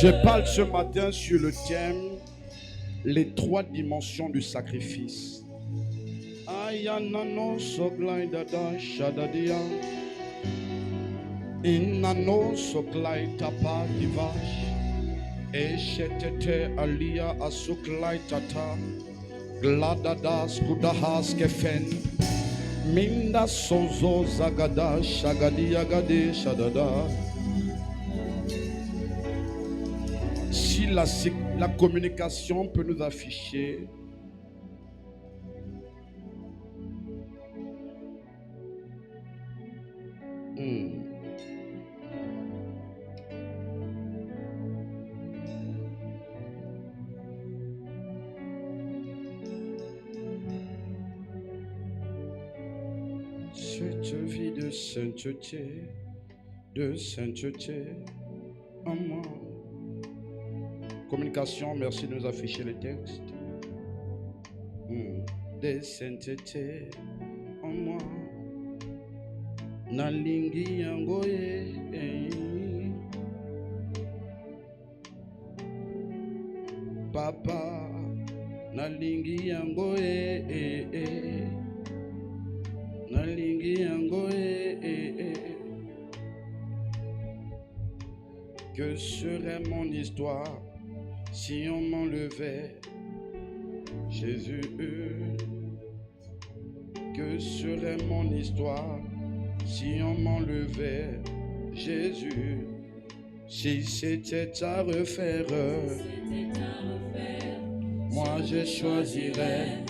Je parle ce matin sur le thème les 3 dimensions du sacrifice. Ayanano soglai dada shadadia. Inano soglai tapa divash. Eshetete alia asuklai tata. Gladada skudahas kefen. Minda sozo zagada shagadia gade shadada. Si la communication peut nous afficher cette vie de sainteté en moi. Communication, merci de nous afficher les textes. De sainteté en moi. Nalingi yangoye. Papa, nalingi yangoye. Nalingi yangoye. Que serait mon histoire si on m'enlevait Jésus? Que serait mon histoire si on m'enlevait Jésus? Si c'était à refaire, moi je choisirais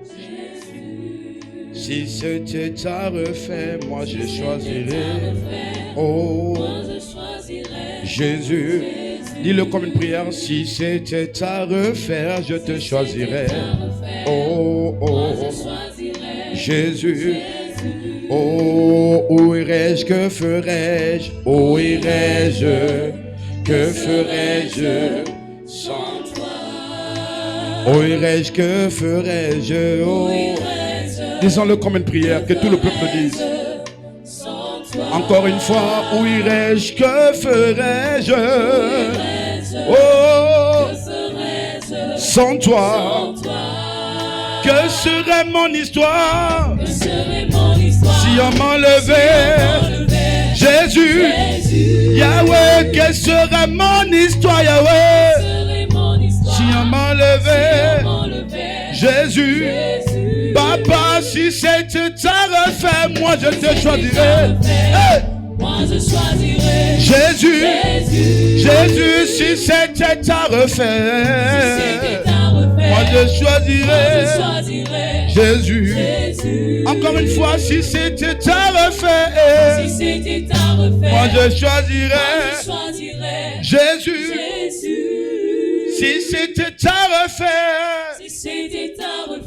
Jésus. Si c'était à refaire, moi je choisirais, oh Jésus. Dis-le comme une prière. Si c'était à refaire, je te choisirais. Oh, oh, Jésus. Oh, où irais-je, que ferais-je? Où irais-je, que ferais-je sans toi? Où irais-je, que ferais-je? Oh. Disons-le comme une prière, que tout le peuple le dise. Encore une fois, où irais-je, que ferais-je? Oh, sans toi, que serait mon histoire si on m'enlevait Jésus? Yahweh, que serait mon histoire, Yahweh, si on m'enlevait Jésus? Papa, si c'était à refaire, moi je te choisirais. Hey! Moi je choisirais Jésus. Jésus, si c'était à refaire, moi je choisirais Jésus. Encore une fois, si c'était à refaire, moi je choisirais Jésus. Si c'était à refaire,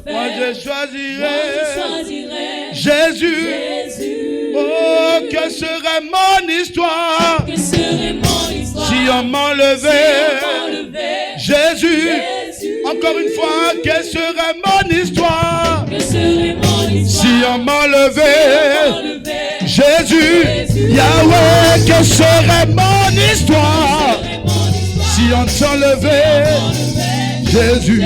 moi je choisirais Jésus. Oh, que serait mon histoire si on m'enlevait Jésus? Encore une fois, que serait mon histoire si on m'enlevait Jésus? Yahweh, que serait mon histoire si on t'enlevait Jésus?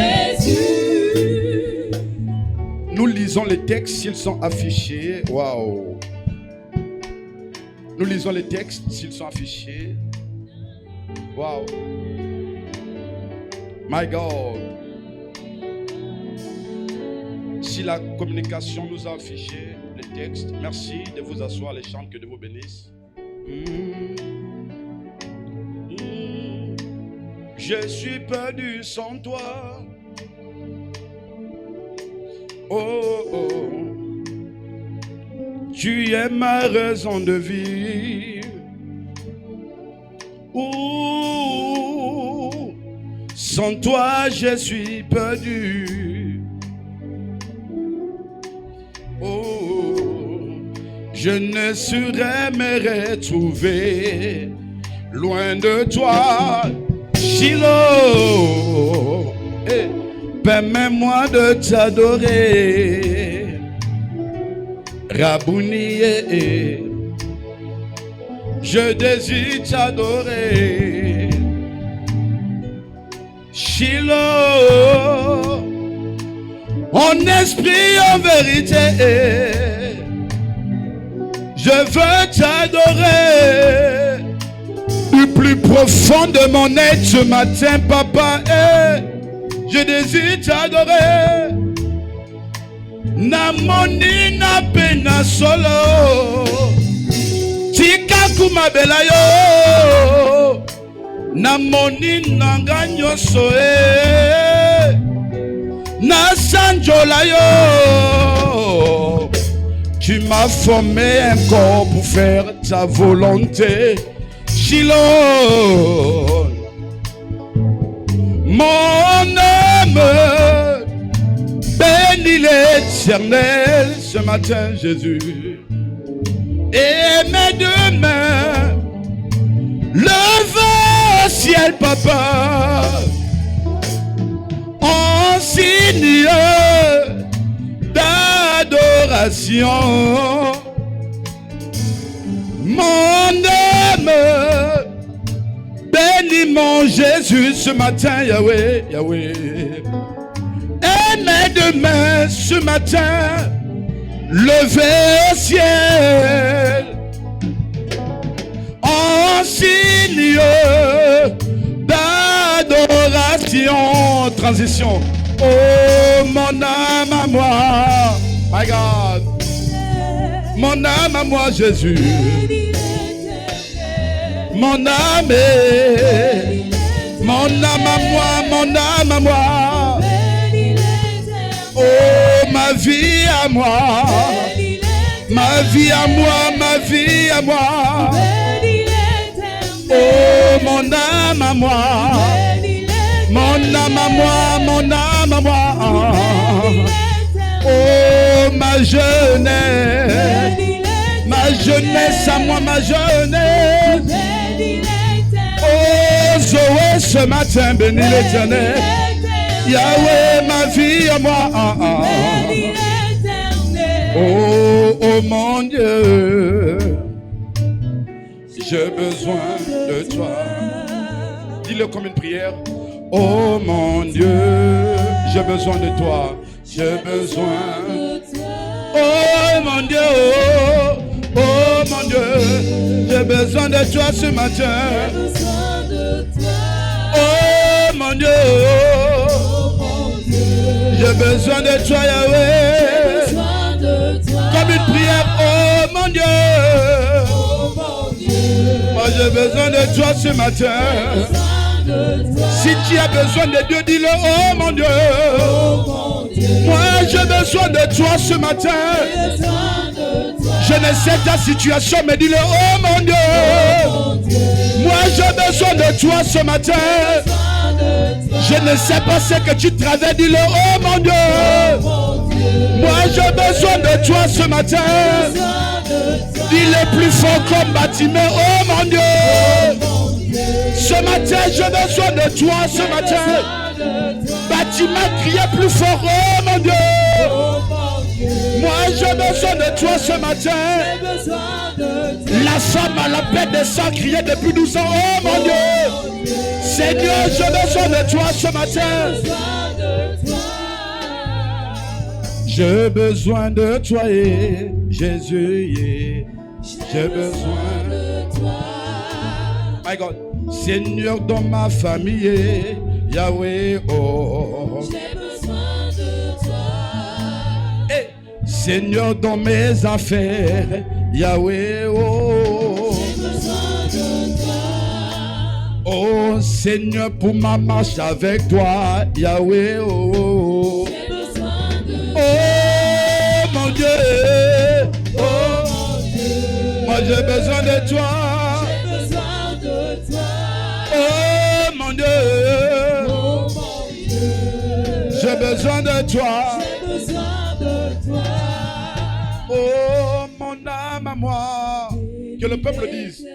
Nous lisons les textes s'ils sont affichés. Waouh! Nous lisons les textes s'ils sont affichés. Waouh! My God! Si la communication nous a affiché les textes, merci de vous asseoir, les chants, que Dieu vous bénisse. Je suis perdu sans toi. Oh, oh. Tu es ma raison de vivre. Oh, sans toi, je suis perdu. Oh, je ne saurais me retrouver loin de toi. Shiloh, permets-moi de t'adorer. Rabouni, je désire t'adorer. Shiloh, en esprit, en vérité, je veux t'adorer du plus profond de mon être ce matin, papa. Je désire t'adorer. Namoni na pena solo, tika kumabela yo. Namoni nanga nyoso na sanjola yo. Tu m'as formé un corps pour faire ta volonté. Shiloh, mon âme bénis l'Éternel ce matin, Jésus. Et mes deux mains levées au ciel, papa, en signe d'adoration. Mon âme bénis mon Jésus ce matin, Yahweh, Yahweh. Et mes deux mains ce matin levées au ciel en signe d'adoration. Transition. Oh mon âme à moi, my God. Mon âme à moi, Jésus. Mon âme, mon âme à moi, mon âme à moi. Oh, ma vie à moi, ma vie à moi, ma vie à moi. Oh, mon âme à moi, mon âme à moi, mon âme à moi. Oh, ma jeunesse, ma jeunesse à moi, ma jeunesse. Oh, Zoé, ce matin, bénis l'Éternel. Yahweh, ma vie à moi. Oh, oh mon Dieu, j'ai besoin de toi. Dis-le comme une prière. Oh mon Dieu, j'ai besoin de toi. J'ai besoin. Oh mon Dieu, oh mon Dieu, j'ai besoin de toi ce matin. Oh mon Dieu, j'ai besoin de toi, Yahweh. Comme une prière, oh mon Dieu. Moi j'ai besoin de toi ce matin. Si tu as besoin de Dieu, dis-le, oh mon Dieu. Moi j'ai besoin de toi ce matin. Je ne sais ta situation, mais dis-le, oh mon Dieu. Moi j'ai besoin de toi ce matin. Je ne sais pas ce que tu traverses, dis-le, oh mon Dieu. Moi j'ai besoin de toi ce matin. Dis-le plus fort comme Batimée, oh mon Dieu. Ce matin j'ai besoin de toi ce matin. Batimée criait plus fort, oh mon Dieu. Moi j'ai besoin de toi ce matin. La femme à la paix des sangs criait depuis 12 ans, oh mon Dieu. Seigneur, j'ai besoin de toi ce matin. J'ai besoin de toi, Jésus. J'ai besoin de toi. My God. Seigneur, dans ma famille, Yahweh, oh. J'ai besoin de toi. Hey. Seigneur, dans mes affaires, Yahweh, oh. J'ai besoin de toi. Oh, Seigneur, pour ma marche avec toi, Yahweh, oh. J'ai besoin de toi. Oh, mon Dieu. Oh, mon Dieu. Moi, j'ai besoin de toi. Oh mon Dieu, j'ai besoin de toi. Oh mon âme à moi, que le peuple dise.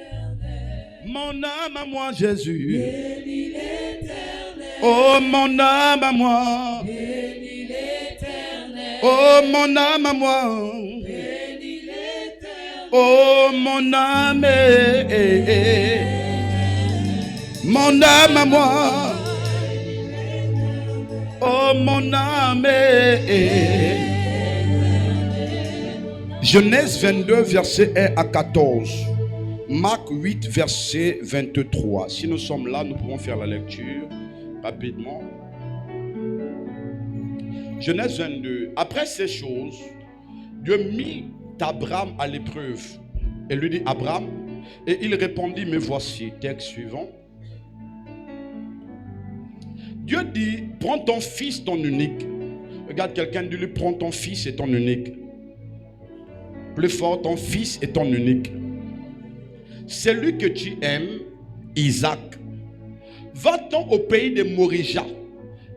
Mon âme à moi, Jésus. Oh mon âme à moi. Oh mon âme à moi. Oh mon âme. Mon âme à moi, mon âme. Genèse 22, verset 1 à 14. Marc 8, verset 23. Si nous sommes là, nous pouvons faire la lecture rapidement. Genèse 22. Après ces choses, Dieu mit Abraham à l'épreuve et lui dit: Abraham. Et il répondit: me voici. Texte suivant. Dieu dit: prends ton fils, ton unique. Regarde quelqu'un, dis-lui: prends ton fils et ton unique. Plus fort, ton fils et ton unique. Celui que tu aimes, Isaac. Va-t'en au pays de Morija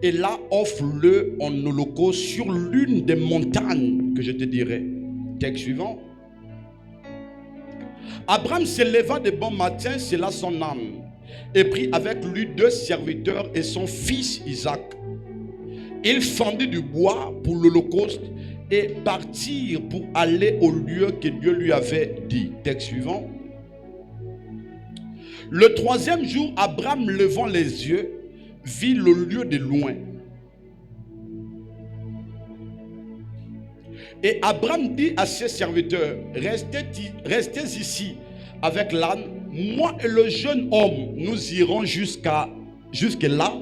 et là offre-le en holocauste sur l'une des montagnes que je te dirai. Texte suivant. Abraham se leva de bon matin, sella son âme, et prit avec lui 2 serviteurs et son fils Isaac. Il fendit du bois pour l'holocauste et partirent pour aller au lieu que Dieu lui avait dit. Texte suivant. Le 3e jour, Abraham, levant les yeux, vit le lieu de loin. Et Abraham dit à ses serviteurs: restez ici avec l'âne. Moi et le jeune homme, nous irons jusque là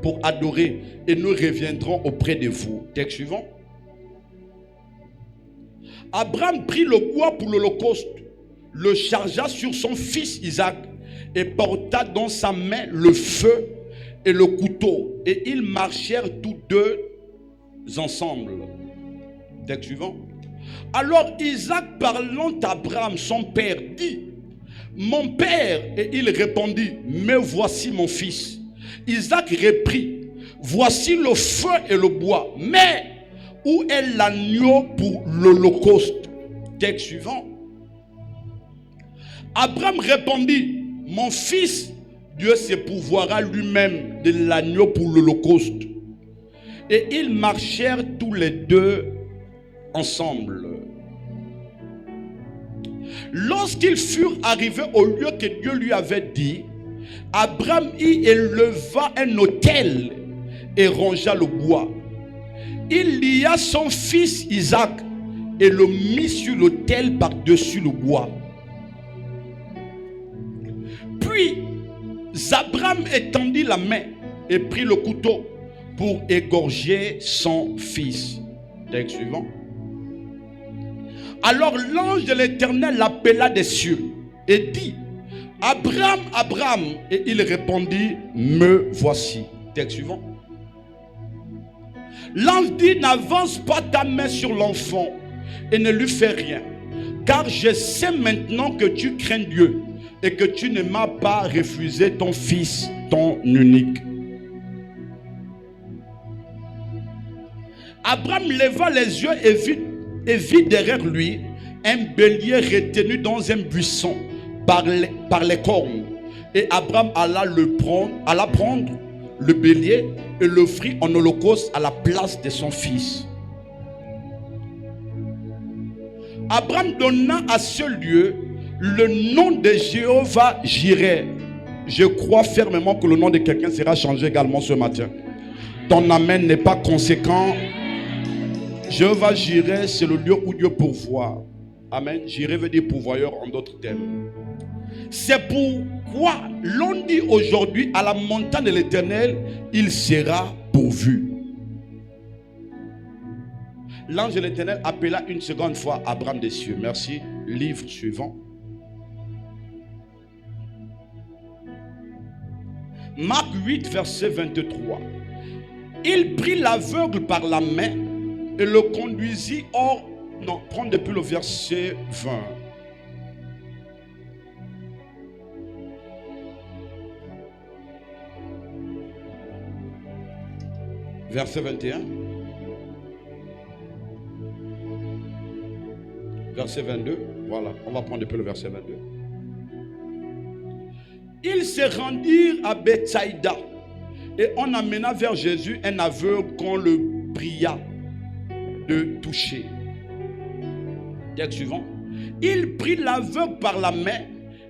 pour adorer et nous reviendrons auprès de vous. Texte suivant. Abraham prit le bois pour l'holocauste, le chargea sur son fils Isaac et porta dans sa main le feu et le couteau. Et ils marchèrent tous deux ensemble. Texte suivant. Alors Isaac, parlant à Abraham, son père, dit: mon père. Et il répondit: me voici mon fils. Isaac reprit: voici le feu et le bois, mais où est l'agneau pour l'holocauste? Texte suivant. Abraham répondit: mon fils, Dieu se pourvoira lui-même de l'agneau pour l'holocauste. Et ils marchèrent tous les deux ensemble. Lorsqu'ils furent arrivés au lieu que Dieu lui avait dit, Abraham y éleva un autel et rangea le bois. Il lia son fils Isaac et le mit sur l'autel par-dessus le bois. Puis Abraham étendit la main et prit le couteau pour égorger son fils. Texte suivant. Alors l'ange de l'Éternel l'appela des cieux et dit: Abraham, Abraham. Et il répondit: me voici. Texte suivant. L'ange dit: n'avance pas ta main sur l'enfant et ne lui fais rien, car je sais maintenant que tu crains Dieu et que tu ne m'as pas refusé ton fils, ton unique. Abraham leva les yeux et vit derrière lui un bélier retenu dans un buisson par les cornes. Et Abraham alla prendre le bélier et l'offrit en holocauste à la place de son fils. Abraham donna à ce lieu le nom de Jéhovah Jireh. Je crois fermement que le nom de quelqu'un sera changé également ce matin. Ton amen n'est pas conséquent. Jéhovah Jireh, c'est le lieu où Dieu pourvoit. Amen. Jireh veut dire pourvoyeur en d'autres termes. C'est pourquoi l'on dit aujourd'hui à la montagne de l'Éternel, il sera pourvu. L'ange de l'Éternel appela une seconde fois Abraham des cieux. Merci. Livre suivant. Marc 8, verset 23. Il prit l'aveugle par la main et le conduisit hors. Non, prends depuis le verset 20. Verset 21. Verset 22. Voilà, on va prendre depuis le verset 22. Ils se rendirent à Bethsaïda et on amena vers Jésus un aveugle qu'on le pria de toucher. Texte suivant. Il prit l'aveugle par la main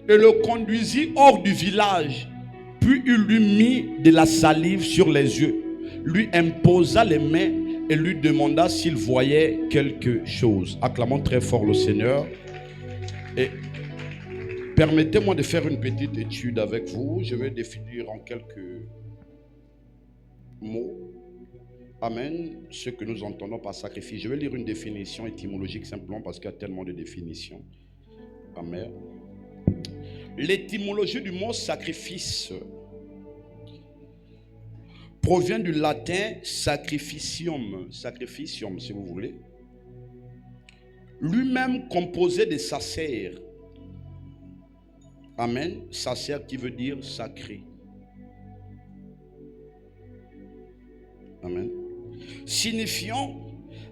et le conduisit hors du village. Puis il lui mit de la salive sur les yeux, lui imposa les mains et lui demanda s'il voyait quelque chose. Acclamons très fort le Seigneur. Et permettez-moi de faire une petite étude avec vous. Je vais définir en quelques mots, amen, ce que nous entendons par sacrifice. Je vais lire une définition étymologique simplement parce qu'il y a tellement de définitions. Amen. L'étymologie du mot sacrifice provient du latin sacrificium si vous voulez, lui-même composé de sacer. Amen. Sacer qui veut dire sacré. Amen. Signifiant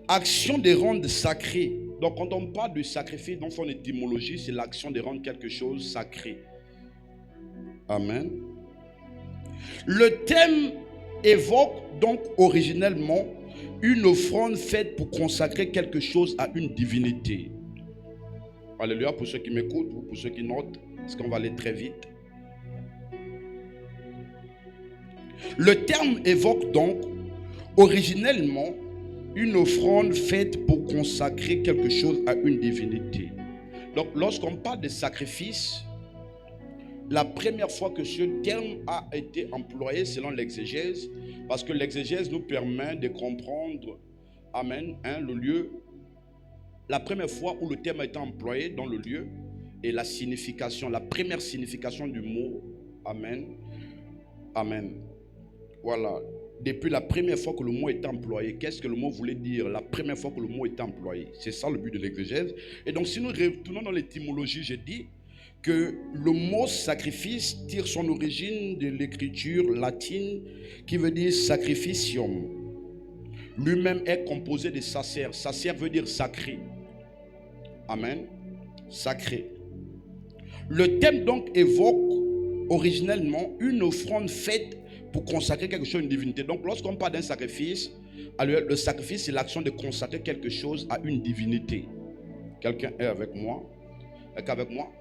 action de rendre sacré. Donc quand on parle de sacrifice dans son étymologie, c'est l'action de rendre quelque chose sacré. Amen. Le thème évoque donc originellement une offrande faite pour consacrer quelque chose à une divinité. Alléluia, pour ceux qui m'écoutent ou pour ceux qui notent, parce qu'on va aller très vite. Le terme évoque donc originellement une offrande faite pour consacrer quelque chose à une divinité. Donc lorsqu'on parle de sacrifice, la première fois que ce terme a été employé selon l'exégèse, parce que l'exégèse nous permet de comprendre, amen, le lieu, la première fois où le terme a été employé dans le lieu, et la signification, la première signification du mot, amen, amen. Voilà, depuis la première fois que le mot est employé, qu'est-ce que le mot voulait dire? La première fois que le mot est employé, c'est ça le but de l'exégèse. Et donc si nous retournons dans l'étymologie, j'ai dit que le mot sacrifice tire son origine de l'écriture latine qui veut dire sacrificium. Lui-même est composé de sacer. Sacer veut dire sacré. Amen. Sacré. Le thème donc évoque originellement une offrande faite pour consacrer quelque chose à une divinité. Donc lorsqu'on parle d'un sacrifice, alors le sacrifice c'est l'action de consacrer quelque chose à une divinité. Quelqu'un est avec moi? Est avec moi?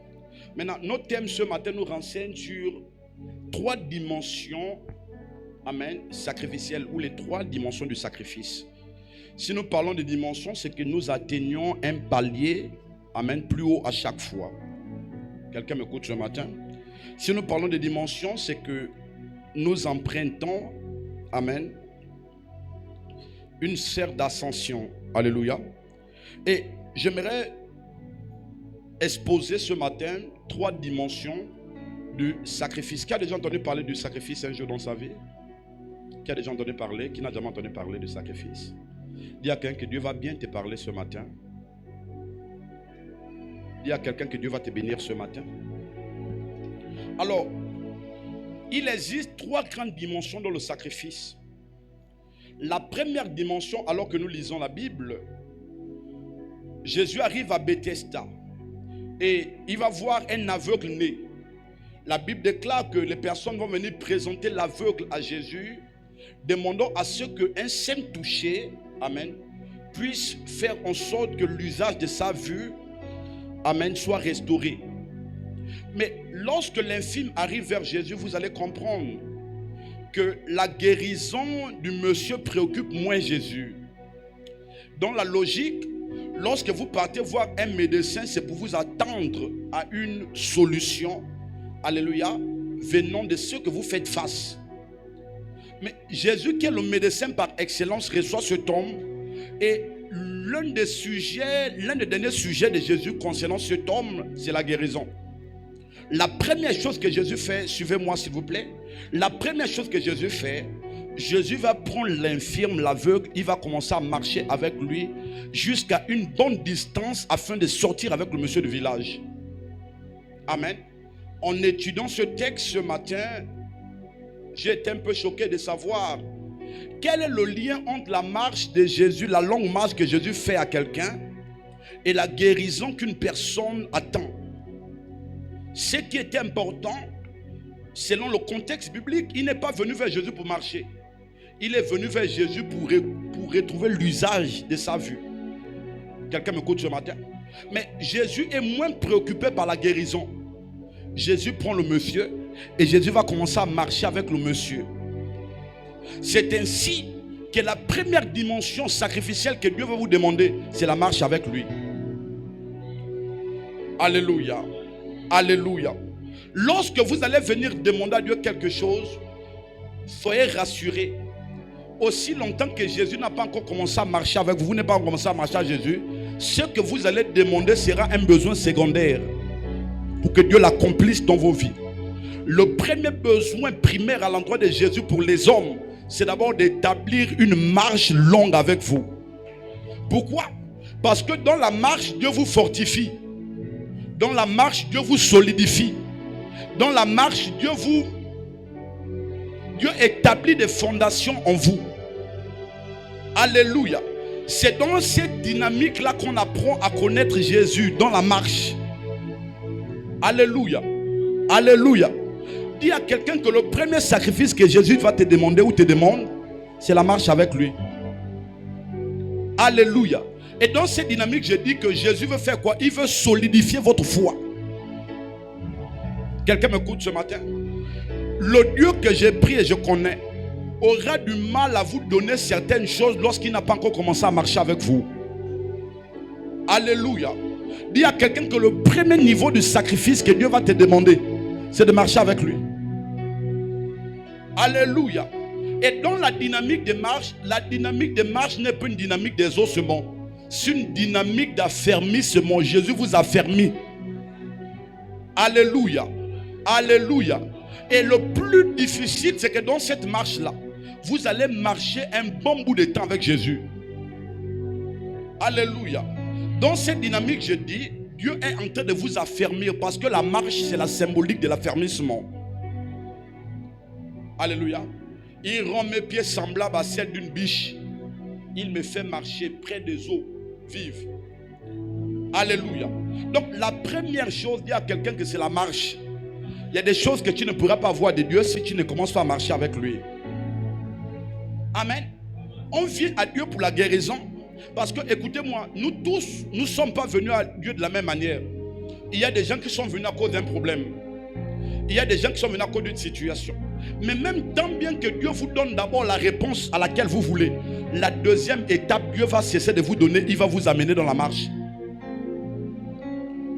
Maintenant, notre thème ce matin nous renseigne sur 3 dimensions, amen, sacrificielles, ou les 3 dimensions du sacrifice. Si nous parlons de dimensions, c'est que nous atteignons un palier, amen, plus haut à chaque fois. Quelqu'un m'écoute ce matin? Si nous parlons de dimensions, c'est que nous empruntons, amen, une serre d'ascension. Alléluia. Et j'aimerais exposer ce matin 3 dimensions du sacrifice. Qui a déjà entendu parler du sacrifice un jour dans sa vie? Qui a déjà entendu parler? Qui n'a jamais entendu parler du sacrifice? Dis à quelqu'un que Dieu va bien te parler ce matin. Dis à quelqu'un que Dieu va te bénir ce matin. Alors, il existe 3 grandes dimensions dans le sacrifice. La première dimension, alors que nous lisons la Bible, Jésus arrive à Bethesda et il va voir un aveugle né. La Bible déclare que les personnes vont venir présenter l'aveugle à Jésus, demandant à ce qu'un simple toucher, amen, puisse faire en sorte que l'usage de sa vue, amen, soit restauré. Mais lorsque l'infirme arrive vers Jésus, vous allez comprendre que la guérison du monsieur préoccupe moins Jésus. Dans la logique, lorsque vous partez voir un médecin, c'est pour vous attendre à une solution, alléluia, venant de ce que vous faites face. Mais Jésus, qui est le médecin par excellence, reçoit cet homme. Et l'un des derniers sujets de Jésus concernant cet homme, c'est la guérison. La première chose que Jésus fait, suivez-moi s'il vous plaît. La première chose que Jésus fait, Jésus va prendre l'infirme, l'aveugle, il va commencer à marcher avec lui jusqu'à une bonne distance afin de sortir avec le monsieur du village. Amen. En étudiant ce texte ce matin, j'ai été un peu choqué de savoir quel est le lien entre la marche de Jésus, la longue marche que Jésus fait à quelqu'un, et la guérison qu'une personne attend. Ce qui était important, selon le contexte biblique, il n'est pas venu vers Jésus pour marcher. Il est venu vers Jésus pour retrouver l'usage de sa vue. Quelqu'un m'écoute ce matin? Mais Jésus est moins préoccupé par la guérison. Jésus prend le monsieur et Jésus va commencer à marcher avec le monsieur. C'est ainsi que la première dimension sacrificielle que Dieu va vous demander, c'est la marche avec lui. Alléluia. Alléluia. Lorsque vous allez venir demander à Dieu quelque chose, soyez rassurés. Aussi longtemps que Jésus n'a pas encore commencé à marcher avec vous, vous n'avez pas encore commencé à marcher avec Jésus, ce que vous allez demander sera un besoin secondaire pour que Dieu l'accomplisse dans vos vies. Le premier besoin primaire à l'endroit de Jésus pour les hommes, c'est d'abord d'établir une marche longue avec vous. Pourquoi? Parce que dans la marche, Dieu vous fortifie. Dans la marche, Dieu vous solidifie. Dans la marche, Dieu établit des fondations en vous. Alléluia. C'est dans cette dynamique-là qu'on apprend à connaître Jésus, dans la marche. Alléluia. Alléluia. Dis à quelqu'un que le premier sacrifice que Jésus va te demander ou te demande, c'est la marche avec lui. Alléluia. Et dans cette dynamique, je dis que Jésus veut faire quoi? Il veut solidifier votre foi. Quelqu'un m'écoute ce matin? Le Dieu que j'ai pris et je connais aura du mal à vous donner certaines choses lorsqu'il n'a pas encore commencé à marcher avec vous. Alléluia. Dis à quelqu'un que le premier niveau de sacrifice que Dieu va te demander, c'est de marcher avec lui. Alléluia. Et dans la dynamique de marche n'est pas une dynamique des ossements. C'est une dynamique d'affermissement. Jésus vous affermit. Alléluia. Alléluia. Et le plus difficile, c'est que dans cette marche-là, vous allez marcher un bon bout de temps avec Jésus. Alléluia. Dans cette dynamique, je dis, Dieu est en train de vous affermir parce que la marche, c'est la symbolique de l'affermissement. Alléluia. Il rend mes pieds semblables à celles d'une biche. Il me fait marcher près des eaux vives. Alléluia. Donc la première chose, dis à quelqu'un que c'est la marche. Il y a des choses que tu ne pourras pas voir de Dieu si tu ne commences pas à marcher avec lui. Amen. On vient à Dieu pour la guérison. Parce que, écoutez-moi, nous tous, nous ne sommes pas venus à Dieu de la même manière. Il y a des gens qui sont venus à cause d'un problème. Il y a des gens qui sont venus à cause d'une situation. Mais même tant bien que Dieu vous donne d'abord la réponse à laquelle vous voulez, la deuxième étape, Dieu va cesser de vous donner, il va vous amener dans la marche.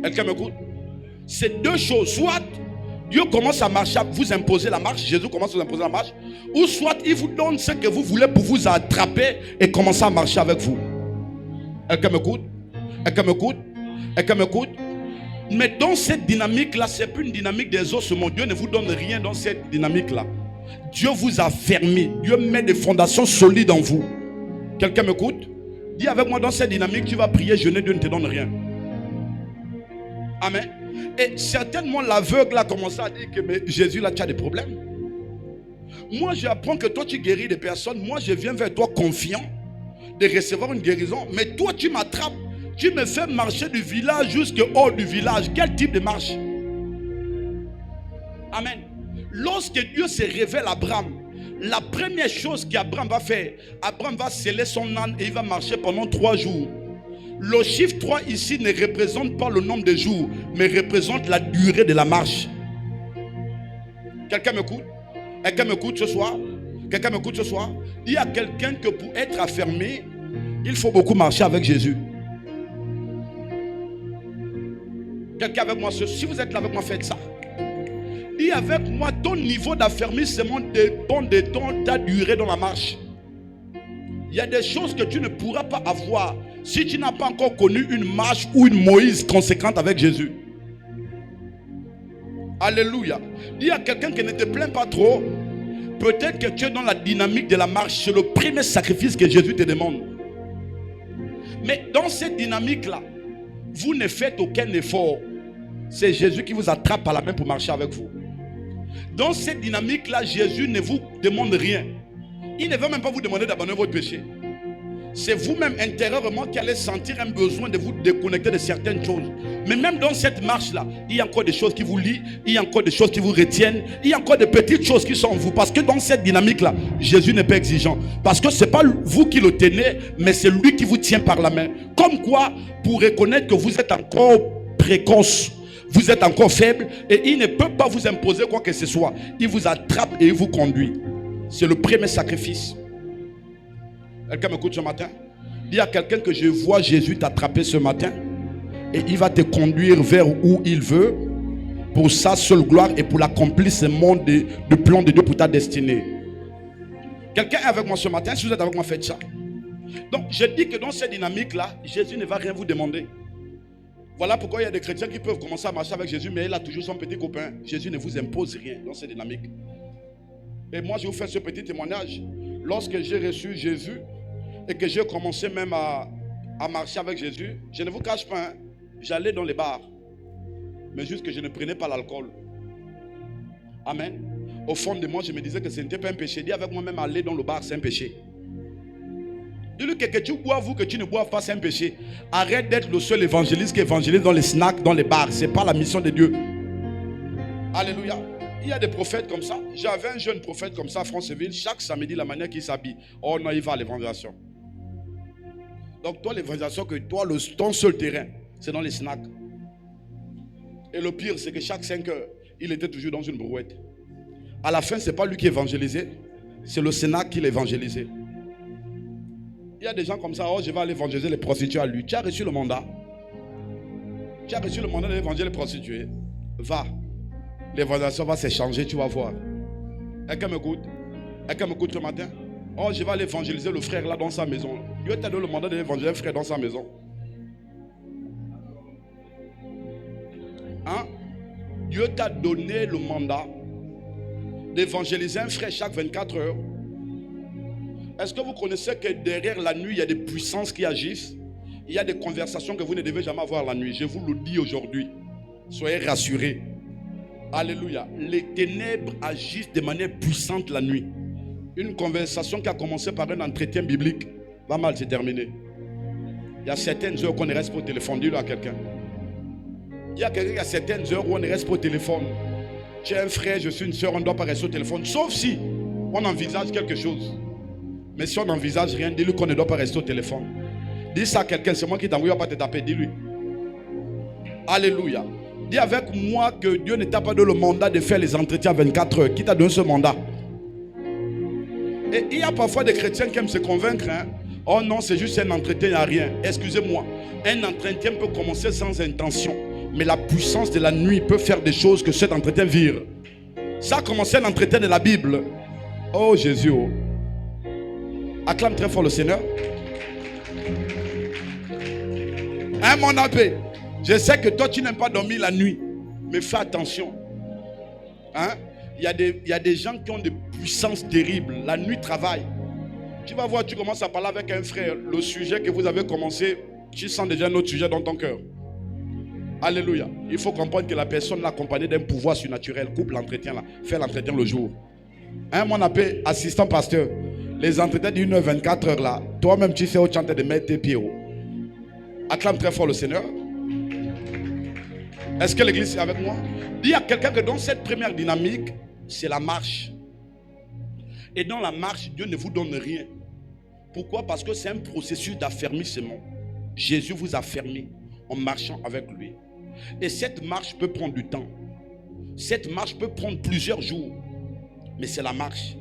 Quelqu'un m'écoute? C'est deux choses. Soit Dieu commence à marcher, à vous imposer la marche, Jésus commence à vous imposer la marche, ou soit il vous donne ce que vous voulez pour vous attraper et commencer à marcher avec vous. Quelqu'un m'écoute? Quelqu'un m'écoute? Quelqu'un m'écoute? Mais dans cette dynamique-là, ce n'est plus une dynamique des ossements. Dieu ne vous donne rien dans cette dynamique-là. Dieu vous a fermé. Dieu met des fondations solides en vous. Quelqu'un m'écoute? Dis avec moi, dans cette dynamique, tu vas prier, jeûner, Dieu ne te donne rien. Amen. Et certainement l'aveugle a commencé à dire que mais Jésus là tu as des problèmes. Moi j'apprends que toi tu guéris des personnes. Moi je viens vers toi confiant de recevoir une guérison. Mais toi tu m'attrapes. Tu me fais marcher du village jusqu'au hors du village. Quel type de marche? Amen. Lorsque Dieu se révèle à Abraham, la première chose qu'Abraham va faire, Abraham va sceller son âne et il va marcher pendant 3 jours. Le chiffre 3 ici ne représente pas le nombre de jours, mais représente la durée de la marche. Quelqu'un m'écoute? Quelqu'un m'écoute ce soir? Quelqu'un m'écoute ce soir? Dis à quelqu'un que pour être affermé, il faut beaucoup marcher avec Jésus. Quelqu'un avec moi, si vous êtes là avec moi, faites ça. Dis avec moi, ton niveau d'affermissement dépend de ta durée dans la marche. Il y a des choses que tu ne pourras pas avoir si tu n'as pas encore connu une marche ou une Moïse conséquente avec Jésus. Alléluia. Dis à quelqu'un qui ne te plaint pas trop. Peut-être que tu es dans la dynamique de la marche. C'est le premier sacrifice que Jésus te demande. Mais dans cette dynamique-là, vous ne faites aucun effort. C'est Jésus qui vous attrape à la main pour marcher avec vous. Dans cette dynamique-là, Jésus ne vous demande rien. Il ne veut même pas vous demander d'abandonner votre péché. C'est vous-même intérieurement qui allez sentir un besoin de vous déconnecter de certaines choses. Mais même dans cette marche-là, il y a encore des choses qui vous lient, il y a encore des choses qui vous retiennent, il y a encore des petites choses qui sont en vous. Parce que dans cette dynamique-là, Jésus n'est pas exigeant. Parce que ce n'est pas vous qui le tenez, mais c'est lui qui vous tient par la main. Comme quoi, pour reconnaître que vous êtes encore précoce, vous êtes encore faible, et il ne peut pas vous imposer quoi que ce soit. Il vous attrape et il vous conduit. C'est le premier sacrifice. Quelqu'un m'écoute ce matin? Dis à quelqu'un que je vois Jésus t'attraper ce matin et il va te conduire vers où il veut pour sa seule gloire et pour l'accomplissement du plan de Dieu pour ta destinée. Quelqu'un est avec moi ce matin? Si vous êtes avec moi, faites ça. Donc, je dis que dans cette dynamique-là, Jésus ne va rien vous demander. Voilà pourquoi il y a des chrétiens qui peuvent commencer à marcher avec Jésus, mais il a toujours son petit copain. Jésus ne vous impose rien dans cette dynamique. Et moi, je vous fais ce petit témoignage. Lorsque j'ai reçu Jésus et que j'ai commencé même à marcher avec Jésus, je ne vous cache pas, hein, j'allais dans les bars, mais juste que je ne prenais pas l'alcool. Amen. Au fond de moi, je me disais que ce n'était pas un péché. Dis avec moi-même, aller dans le bar, c'est un péché. Dis-lui que tu boives ou que tu ne boives pas, c'est un péché. Arrête d'être le seul évangéliste qui évangélise dans les snacks, dans les bars. Ce n'est pas la mission de Dieu. Alléluia. Il y a des prophètes comme ça. J'avais un jeune prophète comme ça à Franceville. Chaque samedi, la manière qu'il s'habille. Oh non, il va à l'évangélisation. Donc toi, l'évangélisation, que toi, ton seul terrain, c'est dans les snacks. Et le pire, c'est que chaque 5 heures, il était toujours dans une brouette. À la fin, ce n'est pas lui qui évangélisait. C'est le snack qui l'évangélisait. Il y a des gens comme ça, oh, je vais aller évangéliser les prostituées à lui. Tu as reçu le mandat. Tu as reçu le mandat d'évangéliser les prostituées. Va. L'évangélisation va s'échanger, tu vas voir. Quelqu'un m'écoute? Quelqu'un m'écoute ce matin? Oh, je vais aller évangéliser le frère là dans sa maison. Dieu t'a donné le mandat d'évangéliser un frère dans sa maison. Hein? Dieu t'a donné le mandat d'évangéliser un frère chaque 24 heures. Est-ce que vous connaissez que derrière la nuit, il y a des puissances qui agissent? Il y a des conversations que vous ne devez jamais avoir la nuit. Je vous le dis aujourd'hui. Soyez rassurés. Alléluia. Les ténèbres agissent de manière puissante la nuit. Une conversation qui a commencé par un entretien biblique va mal se terminer. Il y a certaines heures qu'on ne reste pas au téléphone. Dis-le à quelqu'un. Il y a certaines heures où on ne reste pas au téléphone. Tu es un frère, je suis une soeur, on ne doit pas rester au téléphone. Sauf si on envisage quelque chose. Mais si on n'envisage rien, dis-lui qu'on ne doit pas rester au téléphone. Dis ça à quelqu'un, c'est moi qui t'envoie, pas te taper, dis-lui. Alléluia. Dis avec moi que Dieu ne t'a pas donné le mandat de faire les entretiens 24 heures. Qui t'a donné ce mandat? Et il y a parfois des chrétiens qui aiment se convaincre. Hein? Oh non, c'est juste un entretien, il n'y a rien. Excusez-moi. Un entretien peut commencer sans intention. Mais la puissance de la nuit peut faire des choses que cet entretien vire. Ça a commencé l'entretien de la Bible. Oh Jésus. Oh. Acclame très fort le Seigneur. Hein, mon abbé? Je sais que toi tu n'aimes pas dormir la nuit. Mais fais attention. Hein? Il y a des gens qui ont des puissances terribles. La nuit travaille. Tu vas voir, tu commences à parler avec un frère. Le sujet que vous avez commencé, tu sens déjà un autre sujet dans ton cœur. Alléluia. Il faut comprendre que la personne l'a accompagnée d'un pouvoir surnaturel. Coupe l'entretien là. Fais l'entretien le jour. Hein, mon appel, assistant pasteur. Les entretiens d'1 h 24 heures là. Toi-même, tu sais où tu es en train de mettre tes pieds haut. Acclame très fort le Seigneur. Est-ce que l'église est avec moi? Dis à quelqu'un que dans cette première dynamique, c'est la marche. Et dans la marche, Dieu ne vous donne rien. Pourquoi? Parce que c'est un processus d'affermissement. Jésus vous a affermi en marchant avec lui. Et cette marche peut prendre du temps. Cette marche peut prendre plusieurs jours. Mais c'est la marche.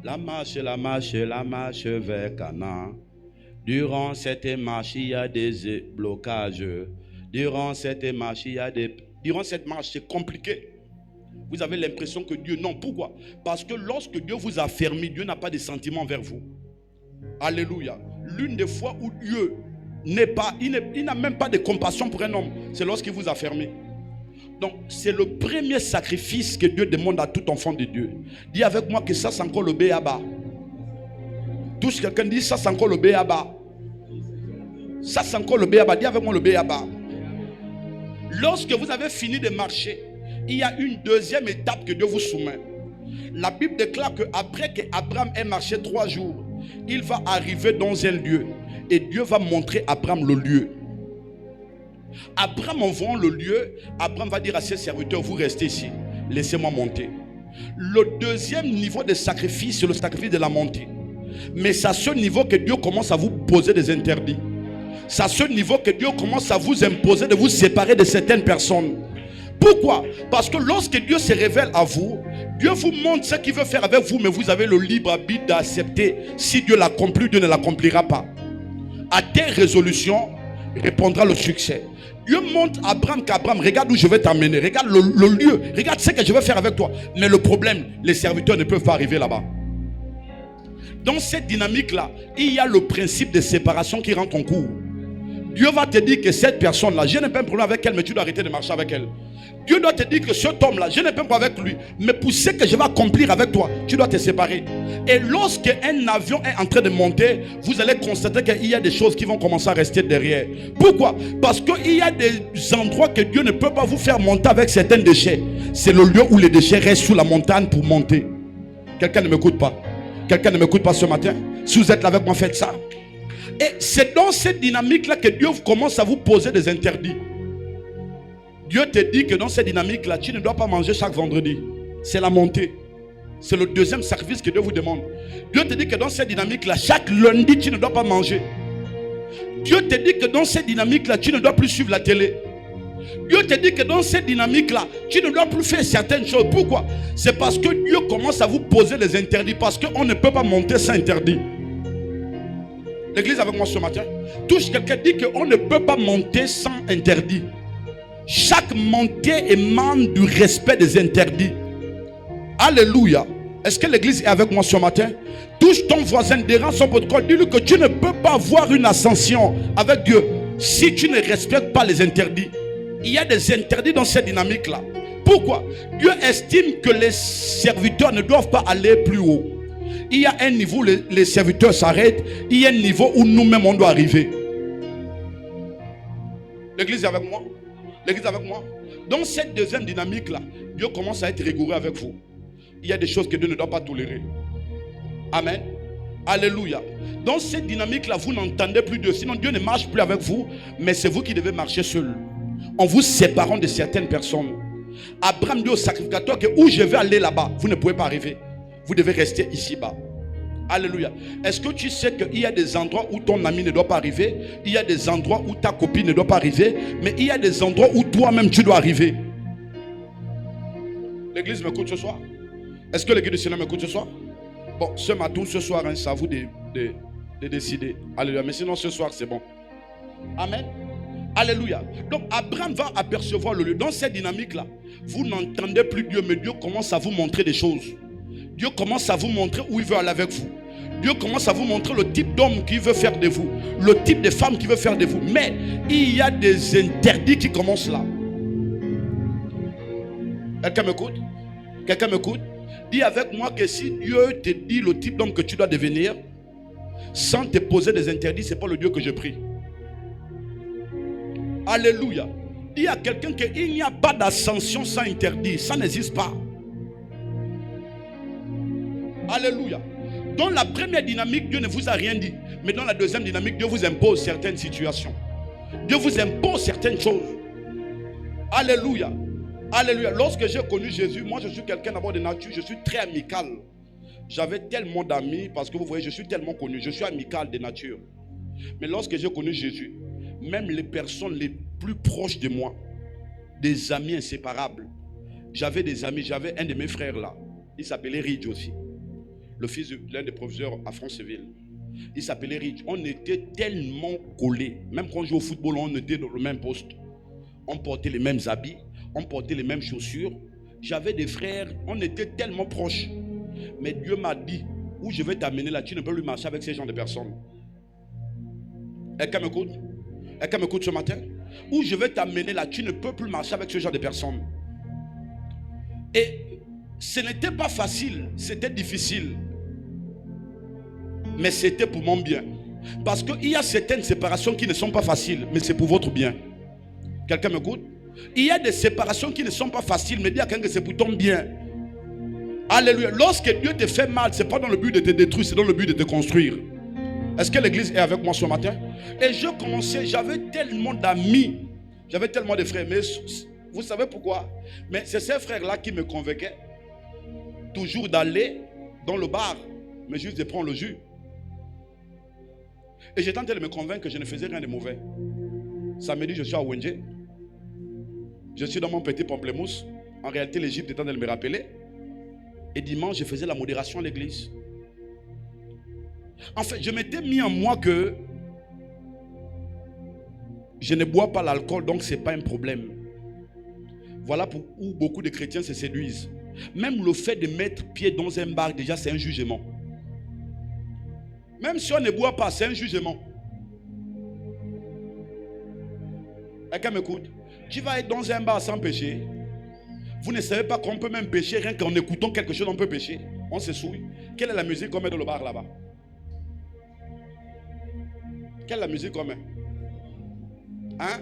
La marche, la marche, la marche vers Canaan. Durant cette marche, il y a des blocages. Durant cette marche, Durant cette marche, c'est compliqué. Vous avez l'impression que Dieu... Non, pourquoi? Parce que lorsque Dieu vous a affermi, Dieu n'a pas de sentiments vers vous. Alléluia. L'une des fois où Dieu n'est pas... Il n'a même pas de compassion pour un homme. C'est lorsqu'il vous a affermi. Donc, c'est le premier sacrifice que Dieu demande à tout enfant de Dieu. Dis avec moi que ça, c'est encore le béaba. Touche quelqu'un, dit ça, c'est encore le béaba. Ça, c'est encore le béaba. Dis avec moi le béaba. Lorsque vous avez fini de marcher, il y a une deuxième étape que Dieu vous soumet. La Bible déclare qu'après qu'Abraham ait marché 3 jours, il va arriver dans un lieu. Et Dieu va montrer à Abraham le lieu. Abraham, en voyant le lieu, Abraham va dire à ses serviteurs, vous restez ici, laissez-moi monter. Le deuxième niveau de sacrifice, c'est le sacrifice de la montée. Mais c'est à ce niveau que Dieu commence à vous poser des interdits. C'est à ce niveau que Dieu commence à vous imposer de vous séparer de certaines personnes. Pourquoi? Parce que lorsque Dieu se révèle à vous, Dieu vous montre ce qu'il veut faire avec vous, mais vous avez le libre arbitre d'accepter. Si Dieu l'accomplit, Dieu ne l'accomplira pas. À tes résolutions répondra le succès. Dieu montre à Abraham qu'Abraham, regarde où je vais t'amener, regarde le lieu, regarde ce que je vais faire avec toi. Mais le problème, les serviteurs ne peuvent pas arriver là-bas. Dans cette dynamique-là, il y a le principe de séparation qui rentre en cours. Dieu va te dire que cette personne-là, je n'ai pas un problème avec elle, mais tu dois arrêter de marcher avec elle. Dieu doit te dire que cet homme-là, je n'ai pas un problème avec lui, mais pour ce que je vais accomplir avec toi, tu dois te séparer. Et lorsque un avion est en train de monter, vous allez constater qu'il y a des choses qui vont commencer à rester derrière. Pourquoi? Parce qu'il y a des endroits que Dieu ne peut pas vous faire monter avec certains déchets. C'est le lieu où les déchets restent sous la montagne pour monter. Quelqu'un ne m'écoute pas? Quelqu'un ne m'écoute pas ce matin? Si vous êtes là avec moi, faites ça. Et c'est dans cette dynamique-là que Dieu commence à vous poser des interdits. Dieu te dit que dans cette dynamique-là, tu ne dois pas manger chaque vendredi. C'est la montée. C'est le deuxième service que Dieu vous demande. Dieu te dit que dans cette dynamique-là, chaque lundi, tu ne dois pas manger. Dieu te dit que dans cette dynamique-là, tu ne dois plus suivre la télé. Dieu te dit que dans cette dynamique-là, tu ne dois plus faire certaines choses. Pourquoi? C'est parce que Dieu commence à vous poser les interdits. Parce qu'on ne peut pas monter sans interdit. L'église avec moi ce matin. Touche quelqu'un, dit qu'on ne peut pas monter sans interdit. Chaque montée émane du respect des interdits. Alléluia. Est-ce que l'église est avec moi ce matin? Touche ton voisin, dérange son protocole. Dis-lui que tu ne peux pas avoir une ascension avec Dieu si tu ne respectes pas les interdits. Il y a des interdits dans cette dynamique-là. Pourquoi? Dieu estime que les serviteurs ne doivent pas aller plus haut. Il y a un niveau où les serviteurs s'arrêtent. Il y a un niveau où nous-mêmes on doit arriver. L'église est avec moi? L'église est avec moi? Dans cette deuxième dynamique-là, Dieu commence à être rigoureux avec vous. Il y a des choses que Dieu ne doit pas tolérer. Amen. Alléluia. Dans cette dynamique-là, vous n'entendez plus Dieu. Sinon, Dieu ne marche plus avec vous. Mais c'est vous qui devez marcher seul. En vous séparant de certaines personnes. Abraham dit au sacrificateur que où je vais aller là-bas, vous ne pouvez pas arriver. Vous devez rester ici-bas. Alléluia. Est-ce que tu sais qu'il y a des endroits où ton ami ne doit pas arriver? Il y a des endroits où ta copine ne doit pas arriver. Mais il y a des endroits où toi-même tu dois arriver. L'église m'écoute ce soir? Est-ce que l'église du Seigneur m'écoute ce soir? Bon, ce matin, ce soir, hein, c'est à vous de décider. Alléluia. Mais sinon, ce soir, c'est bon. Amen. Alléluia. Donc, Abraham va apercevoir le lieu. Dans cette dynamique-là, vous n'entendez plus Dieu, mais Dieu commence à vous montrer des choses. Dieu commence à vous montrer où il veut aller avec vous. Dieu commence à vous montrer le type d'homme qu'il veut faire de vous. Le type de femme qu'il veut faire de vous. Mais il y a des interdits qui commencent là. Quelqu'un m'écoute? Quelqu'un m'écoute? Dis avec moi que si Dieu te dit le type d'homme que tu dois devenir, sans te poser des interdits, ce n'est pas le Dieu que je prie. Alléluia. Dis à quelqu'un qu'il n'y a pas d'ascension sans interdit. Ça n'existe pas. Alléluia. Dans la première dynamique, Dieu ne vous a rien dit. Mais dans la deuxième dynamique, Dieu vous impose certaines situations. Dieu vous impose certaines choses. Alléluia. Alléluia. Lorsque j'ai connu Jésus, moi je suis quelqu'un d'abord de nature, je suis très amical. J'avais tellement d'amis, parce que vous voyez, je suis tellement connu, je suis amical de nature. Mais lorsque j'ai connu Jésus, même les personnes les plus proches de moi, des amis inséparables, j'avais des amis, j'avais un de mes frères là, il s'appelait Ridge aussi, le fils de l'un des professeurs à Franceville. Il s'appelait Ridge. On était tellement collés, même quand on jouait au football, on était dans le même poste. On portait les mêmes habits, on portait les mêmes chaussures. J'avais des frères, on était tellement proches. Mais Dieu m'a dit, où je vais t'amener là, tu ne peux plus marcher avec ces gens de personnes. Quelqu'un m'écoute? Quelqu'un m'écoute ce matin? Où je vais t'amener là, tu ne peux plus marcher avec ce genre de personnes. Et ce n'était pas facile, c'était difficile. Mais c'était pour mon bien. Parce qu'il y a certaines séparations qui ne sont pas faciles, mais c'est pour votre bien. Quelqu'un m'écoute? Il y a des séparations qui ne sont pas faciles, mais dis à quelqu'un que c'est pour ton bien. Alléluia. Lorsque Dieu te fait mal, ce n'est pas dans le but de te détruire, c'est dans le but de te construire. Est-ce que l'église est avec moi ce matin? Et je commençais, j'avais tellement d'amis, j'avais tellement de frères, mais vous savez pourquoi? Mais c'est ces frères-là qui me convainquaient toujours d'aller dans le bar, mais juste de prendre le jus. Et j'ai tenté de me convaincre que je ne faisais rien de mauvais. Samedi, je suis à Wenje. Je suis dans mon petit pamplemousse. En réalité, l'Égypte est en train de me rappeler. Et dimanche, je faisais la modération à l'église. En fait, je m'étais mis en moi que je ne bois pas l'alcool, donc ce n'est pas un problème. Voilà où beaucoup de chrétiens se séduisent. Même le fait de mettre pied dans un bar, déjà, c'est un jugement. Même si on ne boit pas, c'est un jugement. Quelqu'un m'écoute? Tu vas être dans un bar sans pécher. Vous ne savez pas qu'on peut même pécher, rien qu'en écoutant quelque chose, on peut pécher. On se souille. Quelle est la musique qu'on met dans le bar là-bas? Quelle est la musique qu'on met? Hein?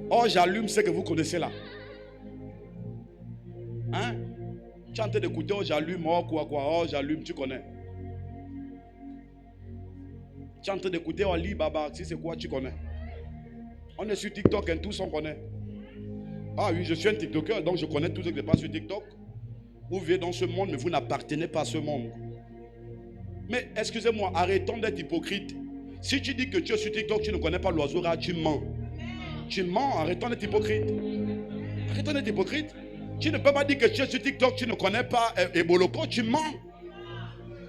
Oh, j'allume ce que vous connaissez là. Hein? Tu es en train d'écouter, oh, j'allume, oh, quoi, oh, j'allume, tu connais. Tu es en train d'écouter, oh, Ali Baba, si c'est quoi, tu connais. On est sur TikTok et tous on connaît. Ah oui, je suis un TikToker, donc je connais tout ce qui se passe sur TikTok. Vous vivez dans ce monde, mais vous n'appartenez pas à ce monde. Mais excusez-moi, arrêtons d'être hypocrite. Si tu dis que tu es sur TikTok, tu ne connais pas l'oiseau rare, tu mens. Tu mens, arrêtons d'être hypocrite. Arrêtons d'être hypocrite. Tu ne peux pas dire que tu es sur TikTok, tu ne connais pas Eboloko, tu mens.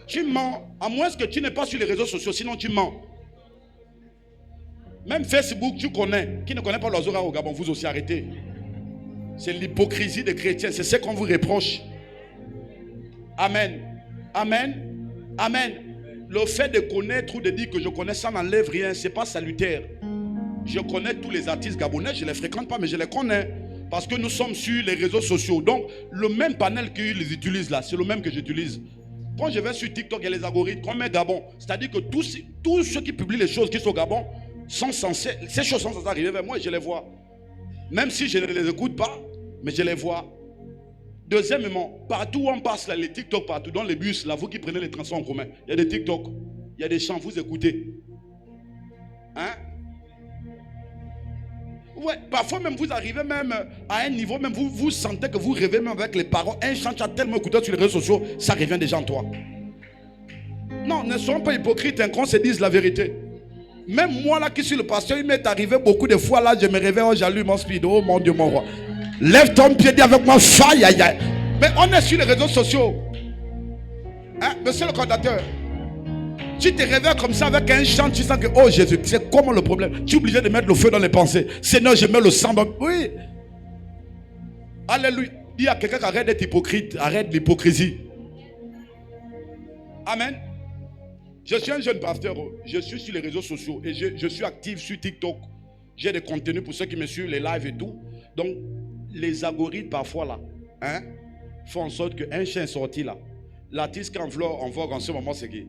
Tu mens, à moins que tu n'es pas sur les réseaux sociaux, sinon tu mens. Même Facebook, tu connais. Qui ne connaît pas l'oiseau rare au Gabon, vous aussi arrêtez. C'est l'hypocrisie des chrétiens. C'est ce qu'on vous reproche. Amen. Amen. Amen. Le fait de connaître ou de dire que je connais, ça n'enlève rien. Ce n'est pas salutaire. Je connais tous les artistes gabonais. Je ne les fréquente pas, mais je les connais. Parce que nous sommes sur les réseaux sociaux. Donc, le même panel qu'ils utilisent là, c'est le même que j'utilise. Quand je vais sur TikTok, il y a les algorithmes qu'on met Gabon. C'est-à-dire que tous ceux qui publient les choses qui sont au Gabon, sont censés, ces choses sont censées arriver vers moi et je les vois. Même si je ne les écoute pas, mais je les vois. Deuxièmement, partout où on passe, là, les TikTok partout, dans les bus, là, vous qui prenez les transports en commun, il y a des TikTok, il y a des chants, vous écoutez. Hein? Ouais, parfois même vous arrivez même à un niveau, même vous sentez que vous rêvez même avec les paroles. Un chant, tu as tellement écouté sur les réseaux sociaux, ça revient déjà en toi. Non, ne soyons pas hypocrites, hein, qu'on se dise la vérité. Même moi là qui suis le pasteur, il m'est arrivé beaucoup de fois là, je me réveille, oh, j'allume mon speed, oh mon Dieu, mon roi. Lève ton pied, dis avec moi, faille, aïe, aïe. Mais on est sur les réseaux sociaux. Hein, monsieur le coordinateur, tu te réveilles comme ça avec un chant, tu sens que, oh Jésus, c'est comment le problème? Tu es obligé de mettre le feu dans les pensées. Seigneur, je mets le sang dans... Oui. Alléluia. Il y a quelqu'un qui arrête d'être hypocrite, arrête l'hypocrisie. Amen. Je suis un jeune pasteur, je suis sur les réseaux sociaux et je suis actif sur TikTok. J'ai des contenus pour ceux qui me suivent, les lives et tout. Donc, les algorithmes parfois là, hein, font en sorte qu'un chien est sorti là. L'artiste qui en vogue en ce moment, c'est qui?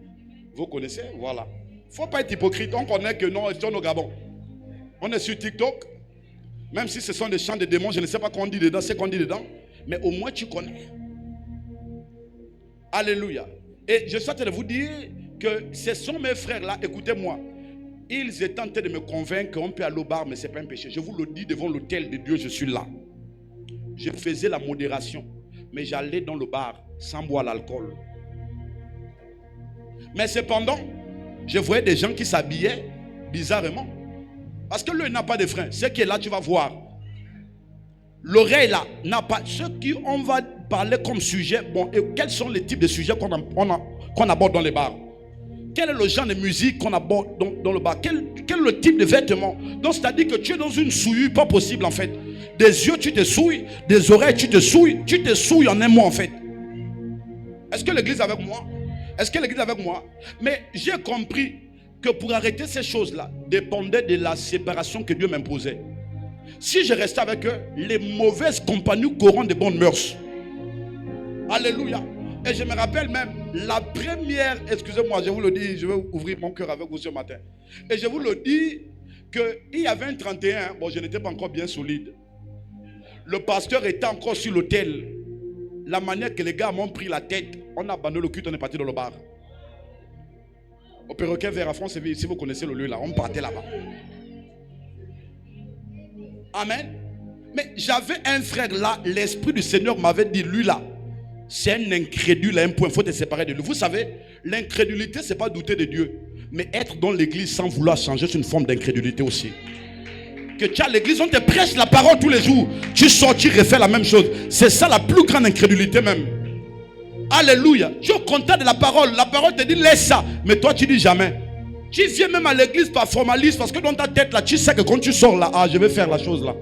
Vous connaissez? Voilà. Il ne faut pas être hypocrite. On connaît que non, ils sont au Gabon. On est sur TikTok. Même si ce sont des chants de démons, je ne sais pas qu'on dit dedans, c'est qu'on dit dedans. Mais au moins tu connais. Alléluia. Et je souhaite vous dire que ce sont mes frères là, écoutez-moi. Ils étaient en train de me convaincre qu'on peut aller au bar, mais ce n'est pas un péché. Je vous le dis devant l'autel de Dieu, je suis là. Je faisais la modération, mais j'allais dans le bar sans boire l'alcool. Mais cependant, je voyais des gens qui s'habillaient bizarrement. Parce que l'œil n'a pas de frein. Ce qui est là, tu vas voir. L'oreille là n'a pas. Ce qu'on va parler comme sujet, bon, et quels sont les types de sujets qu'on aborde dans les bars? Quel est le genre de musique qu'on aborde dans le bar? Quel est le type de vêtements? Donc, c'est-à-dire que tu es dans une souillure pas possible en fait. Des yeux, tu te souilles. Des oreilles, tu te souilles en un mot en fait. Est-ce que l'église est avec moi? Est-ce que l'église est avec moi? Mais j'ai compris que pour arrêter ces choses-là, dépendait de la séparation que Dieu m'imposait. Si je restais avec eux, les mauvaises compagnies corrompent de bonnes mœurs. Alléluia. Et je me rappelle même, la première, excusez-moi, je vous le dis, je vais ouvrir mon cœur avec vous ce matin. Et je vous le dis, qu'il y avait un 31, bon, je n'étais pas encore bien solide. Le pasteur était encore sur l'autel. La manière que les gars m'ont pris la tête, on a abandonné le culte, on est parti dans le bar. Au perroquet vers la France, si vous connaissez le lieu là, on partait là-bas. Amen. Mais j'avais un frère là, l'Esprit du Seigneur m'avait dit, lui là, c'est un incrédule à un point, il faut te séparer de lui. Vous savez, l'incrédulité, ce n'est pas douter de Dieu. Mais être dans l'église sans vouloir changer, c'est une forme d'incrédulité aussi. que tu as à l'église, on te prêche la parole tous les jours. Tu sors, tu refais la même chose. C'est ça la plus grande incrédulité même. Alléluia. Tu es content de la parole. La parole te dit laisse ça. Mais toi tu dis jamais. Tu viens même à l'église par formalisme parce que dans ta tête là, tu sais que quand tu sors là, je vais faire la chose là.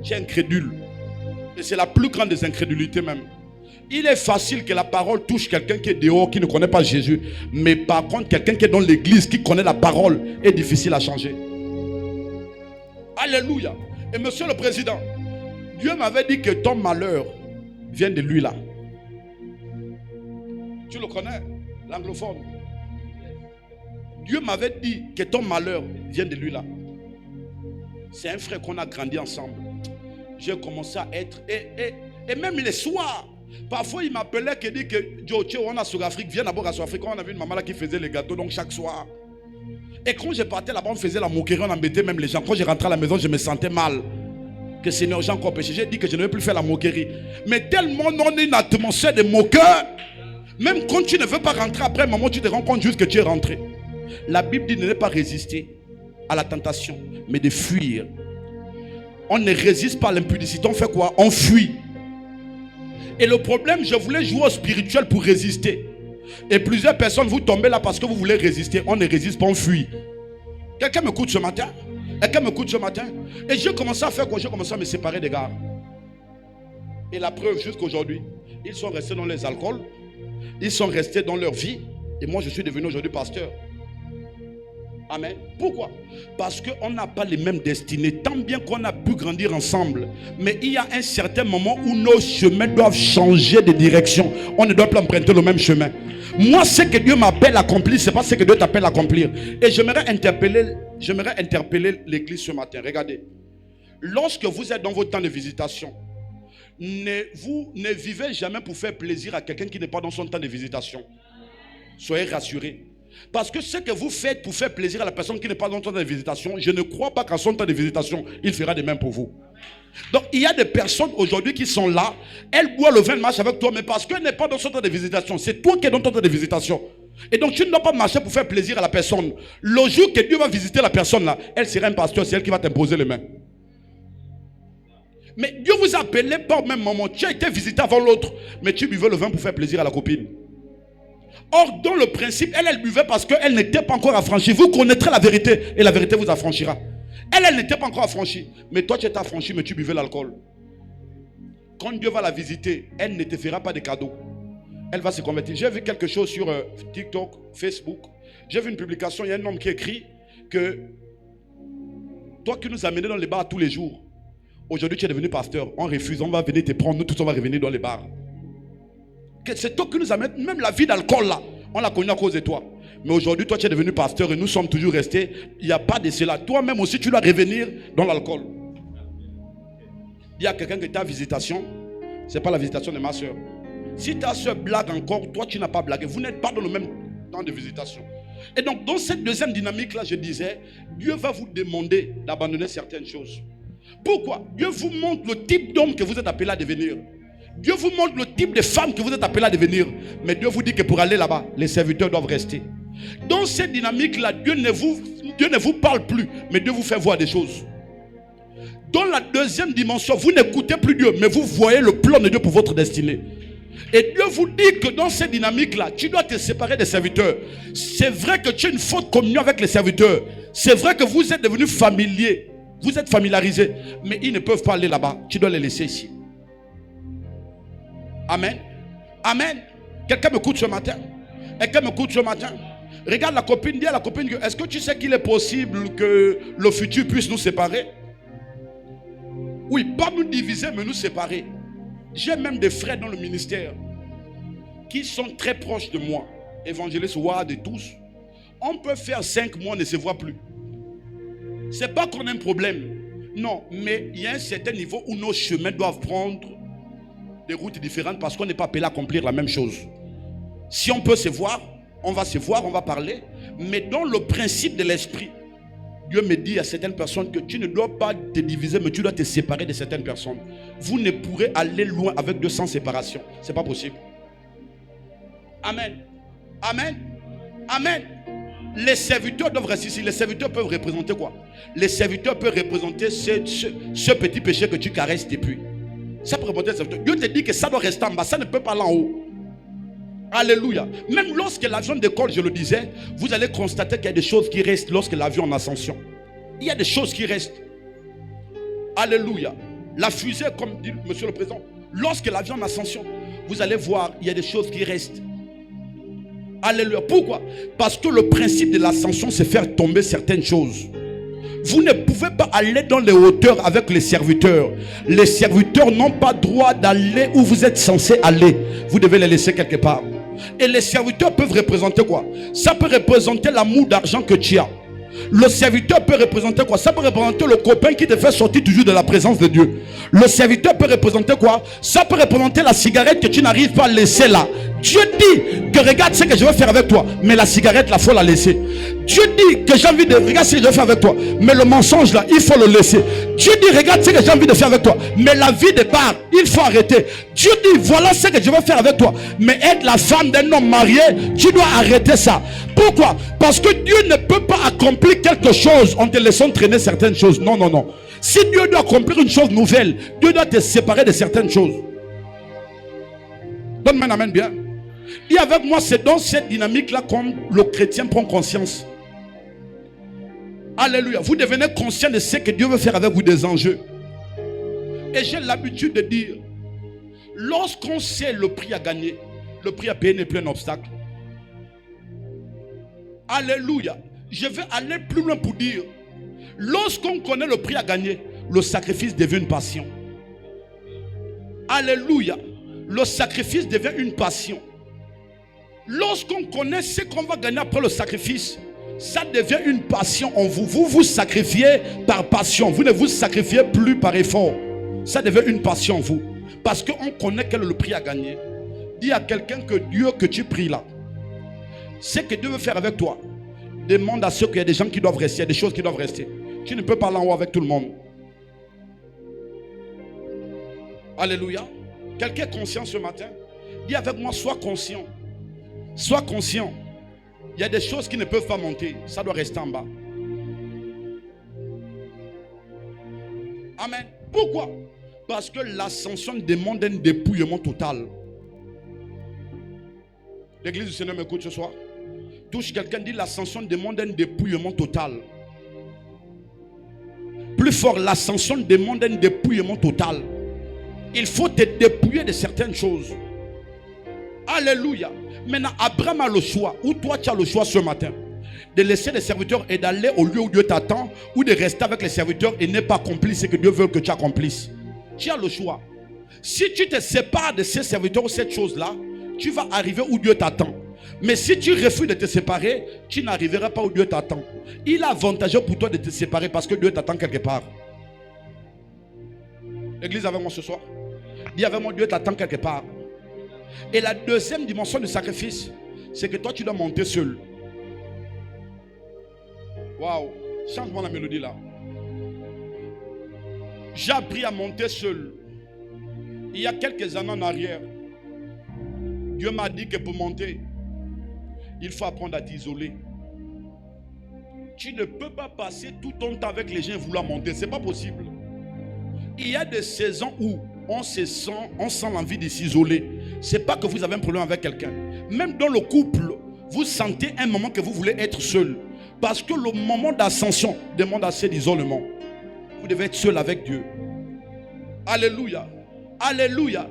Tu es incrédule. Et c'est la plus grande des incrédulités même. Il est facile que la parole touche quelqu'un qui est dehors, qui ne connaît pas Jésus. Mais par contre, quelqu'un qui est dans l'église, qui connaît la parole, est difficile à changer. Alléluia. Et monsieur le président, Dieu m'avait dit que ton malheur vient de lui là. Tu le connais, l'anglophone. Dieu m'avait dit que ton malheur vient de lui là. C'est un frère qu'on a grandi ensemble. J'ai commencé à être... Et même les soirs, parfois il m'appelait et dit que Joe, on a sur Afrique, viens d'abord à sur Afrique. On avait une maman là qui faisait les gâteaux, donc chaque soir. Et quand je partais là-bas, on faisait la moquerie, on embêtait même les gens. Quand je rentrais à la maison, je me sentais mal. Que Seigneur, j'ai encore péché. J'ai dit que je ne vais plus faire la moquerie. Mais tellement on est une atmosphère de moqueur. Même quand tu ne veux pas rentrer après un moment, tu te rends compte juste que tu es rentré. La Bible dit de ne pas résister à la tentation, mais de fuir. On ne résiste pas à l'impudicité. On fait quoi? On fuit. Et le problème, je voulais jouer au spirituel pour résister. Et plusieurs personnes, vous tombez là parce que vous voulez résister. On ne résiste pas, on fuit. Quelqu'un m'écoute ce matin? Quelqu'un m'écoute ce matin? Et j'ai commencé à faire quoi? J'ai commencé à me séparer des gars. Et la preuve, jusqu'à aujourd'hui, ils sont restés dans les alcools. Ils sont restés dans leur vie. Et moi, je suis devenu aujourd'hui pasteur. Amen. Pourquoi? Parce qu'on n'a pas les mêmes destinées. Tant bien qu'on a pu grandir ensemble. Mais il y a un certain moment où nos chemins doivent changer de direction. On ne doit pas emprunter le même chemin. Moi, ce que Dieu m'appelle à accomplir, ce n'est pas ce que Dieu t'appelle à accomplir. Et j'aimerais interpeller l'église ce matin. Regardez. Lorsque vous êtes dans votre temps de visitation, vous ne vivez jamais pour faire plaisir à quelqu'un qui n'est pas dans son temps de visitation. Soyez rassurés. Parce que ce que vous faites pour faire plaisir à la personne qui n'est pas dans son temps de visitation, je ne crois pas qu'en son temps de visitation, il fera de même pour vous. Donc il y a des personnes aujourd'hui qui sont là, elles boivent le vin de marche avec toi, mais parce qu'elle n'est pas dans son temps de visitation, c'est toi qui es dans ton temps de visitation. Et donc tu ne dois pas marcher pour faire plaisir à la personne. Le jour que Dieu va visiter la personne là, elle sera un pasteur, c'est elle qui va t'imposer les mains. Mais Dieu vous a appelé pas au même moment. Tu as été visité avant l'autre, mais tu buvais le vin pour faire plaisir à la copine. Or, dans le principe, elle buvait parce qu'elle n'était pas encore affranchie. Vous connaîtrez la vérité et la vérité vous affranchira. Elle n'était pas encore affranchie. Mais toi, tu étais affranchi, mais tu buvais l'alcool. Quand Dieu va la visiter, elle ne te fera pas de cadeaux. Elle va se convertir. J'ai vu quelque chose sur TikTok, Facebook. J'ai vu une publication, il y a un homme qui écrit que toi qui nous amenais dans les bars tous les jours, aujourd'hui tu es devenu pasteur. On refuse, on va venir te prendre, nous tous on va revenir dans les bars. C'est toi qui nous amène, même la vie d'alcool là, on l'a connue à cause de toi. Mais aujourd'hui, toi tu es devenu pasteur et nous sommes toujours restés. Il n'y a pas de cela. Toi-même aussi, tu dois revenir dans l'alcool. Il y a quelqu'un qui est à visitation. Ce n'est pas la visitation de ma soeur. Si ta soeur blague encore, toi tu n'as pas blagué. Vous n'êtes pas dans le même temps de visitation. Et donc, dans cette deuxième dynamique là, je disais, Dieu va vous demander d'abandonner certaines choses. Pourquoi? Dieu vous montre le type d'homme que vous êtes appelé à devenir. Dieu vous montre le type de femme que vous êtes appelé à devenir. Mais Dieu vous dit que pour aller là-bas, les serviteurs doivent rester. Dans cette dynamique-là, Dieu ne vous parle plus, mais Dieu vous fait voir des choses. Dans la deuxième dimension, vous n'écoutez plus Dieu, mais vous voyez le plan de Dieu pour votre destinée. Et Dieu vous dit que dans cette dynamique-là, tu dois te séparer des serviteurs. C'est vrai que tu as une forte communion avec les serviteurs. C'est vrai que vous êtes devenus familiers. Vous êtes familiarisés. Mais ils ne peuvent pas aller là-bas. Tu dois les laisser ici. Amen. Amen. Quelqu'un m'écoute ce matin? Quelqu'un m'écoute ce matin? Regarde la copine, dis à la copine, est-ce que tu sais qu'il est possible que le futur puisse nous séparer? Oui, pas nous diviser, mais nous séparer. J'ai même des frères dans le ministère qui sont très proches de moi. Évangéliste Ward et tous. On peut faire 5 mois, on ne se voit plus. C'est pas qu'on a un problème. Non, mais il y a un certain niveau où nos chemins doivent prendre des routes différentes parce qu'on n'est pas appelé à accomplir la même chose. Si on peut se voir, on va parler. Mais dans le principe de l'esprit, Dieu me dit à certaines personnes que tu ne dois pas te diviser, mais tu dois te séparer de certaines personnes. Vous ne pourrez aller loin avec 200 séparations. Ce n'est pas possible. Amen. Amen. Amen. Les serviteurs doivent rester ici. Les serviteurs peuvent représenter quoi? Les serviteurs peuvent représenter ce petit péché que tu caresses depuis. Ça peut représenter les serviteurs. Dieu te dit que ça doit rester en bas. Ça ne peut pas aller en haut. Alléluia. Même lorsque l'avion décolle, je le disais, vous allez constater qu'il y a des choses qui restent lorsque l'avion est en ascension. Il y a des choses qui restent. Alléluia. La fusée, comme dit Monsieur le Président, lorsque l'avion est en ascension, vous allez voir, il y a des choses qui restent. Alléluia. Pourquoi? Parce que le principe de l'ascension, c'est faire tomber certaines choses. Vous ne pouvez pas aller dans les hauteurs avec les serviteurs. Les serviteurs n'ont pas droit d'aller où vous êtes censé aller. Vous devez les laisser quelque part. Et les serviteurs peuvent représenter quoi? Ça peut représenter l'amour d'argent que tu as. Le serviteur peut représenter quoi? Ça peut représenter le copain qui te fait sortir toujours de la présence de Dieu. Le serviteur peut représenter quoi? Ça peut représenter la cigarette que tu n'arrives pas à laisser là. Dieu dit que regarde ce que je vais faire avec toi, mais la cigarette là, il faut la laisser. Dieu dit que j'ai envie de regarde ce que je vais faire avec toi, mais le mensonge là, il faut le laisser. Dieu dit regarde ce que j'ai envie de faire avec toi, mais la vie de bar, il faut arrêter. Dieu dit voilà ce que je vais faire avec toi, mais être la femme d'un homme marié, tu dois arrêter ça. Pourquoi? Parce que Dieu ne peut pas accomplir quelque chose en te laissant traîner certaines choses. Non, non, non. Si Dieu doit accomplir une chose nouvelle, Dieu doit te séparer de certaines choses. Donne-moi un amen bien. Et avec moi, c'est dans cette dynamique-là comme le chrétien prend conscience. Alléluia. Vous devenez conscient de ce que Dieu veut faire avec vous, des enjeux. Et j'ai l'habitude de dire, lorsqu'on sait le prix à gagner, le prix à payer n'est plus un obstacle. Alléluia. Je vais aller plus loin pour dire, lorsqu'on connaît le prix à gagner, le sacrifice devient une passion. Alléluia. Le sacrifice devient une passion. Lorsqu'on connaît ce qu'on va gagner après le sacrifice, ça devient une passion en vous. Vous vous sacrifiez par passion. Vous ne vous sacrifiez plus par effort. Ça devient une passion en vous. Parce qu'on connaît quel est le prix à gagner. Dis à quelqu'un que Dieu que tu pries là, ce que Dieu veut faire avec toi, demande à ceux qu'il y a des gens qui doivent rester, il y a des choses qui doivent rester. Tu ne peux pas aller en haut avec tout le monde. Alléluia. Quelqu'un est conscient ce matin? Dis avec moi, sois conscient. Sois conscient. Il y a des choses qui ne peuvent pas monter. Ça doit rester en bas. Amen. Pourquoi? Parce que l'ascension demande un dépouillement total. L'église du Seigneur m'écoute ce soir. Touche quelqu'un, dit l'ascension demande un dépouillement total. Plus fort, l'ascension demande un dépouillement total. Il faut te dépouiller de certaines choses. Alléluia. Maintenant, Abraham a le choix, ou toi tu as le choix ce matin, de laisser les serviteurs et d'aller au lieu où Dieu t'attend, ou de rester avec les serviteurs et ne pas accomplir ce que Dieu veut que tu accomplisses. Tu as le choix. Si tu te sépares de ces serviteurs ou cette chose-là, tu vas arriver où Dieu t'attend. Mais si tu refuses de te séparer, tu n'arriveras pas où Dieu t'attend. Il est avantageux pour toi de te séparer parce que Dieu t'attend quelque part. L'église avec moi ce soir. Dis avec moi, Dieu t'attend quelque part. Et la deuxième dimension du sacrifice, c'est que toi tu dois monter seul. Waouh, change-moi la mélodie là. J'ai appris à monter seul. Il y a quelques années en arrière, Dieu m'a dit que pour monter, il faut apprendre à t'isoler. Tu ne peux pas passer tout ton temps avec les gens et vouloir monter, c'est pas possible. Il y a des saisons où on sent l'envie de s'isoler. C'est pas que vous avez un problème avec quelqu'un. Même dans le couple, vous sentez un moment que vous voulez être seul. Parce que le moment d'ascension demande assez d'isolement. Vous devez être seul avec Dieu. Alléluia. Alléluia.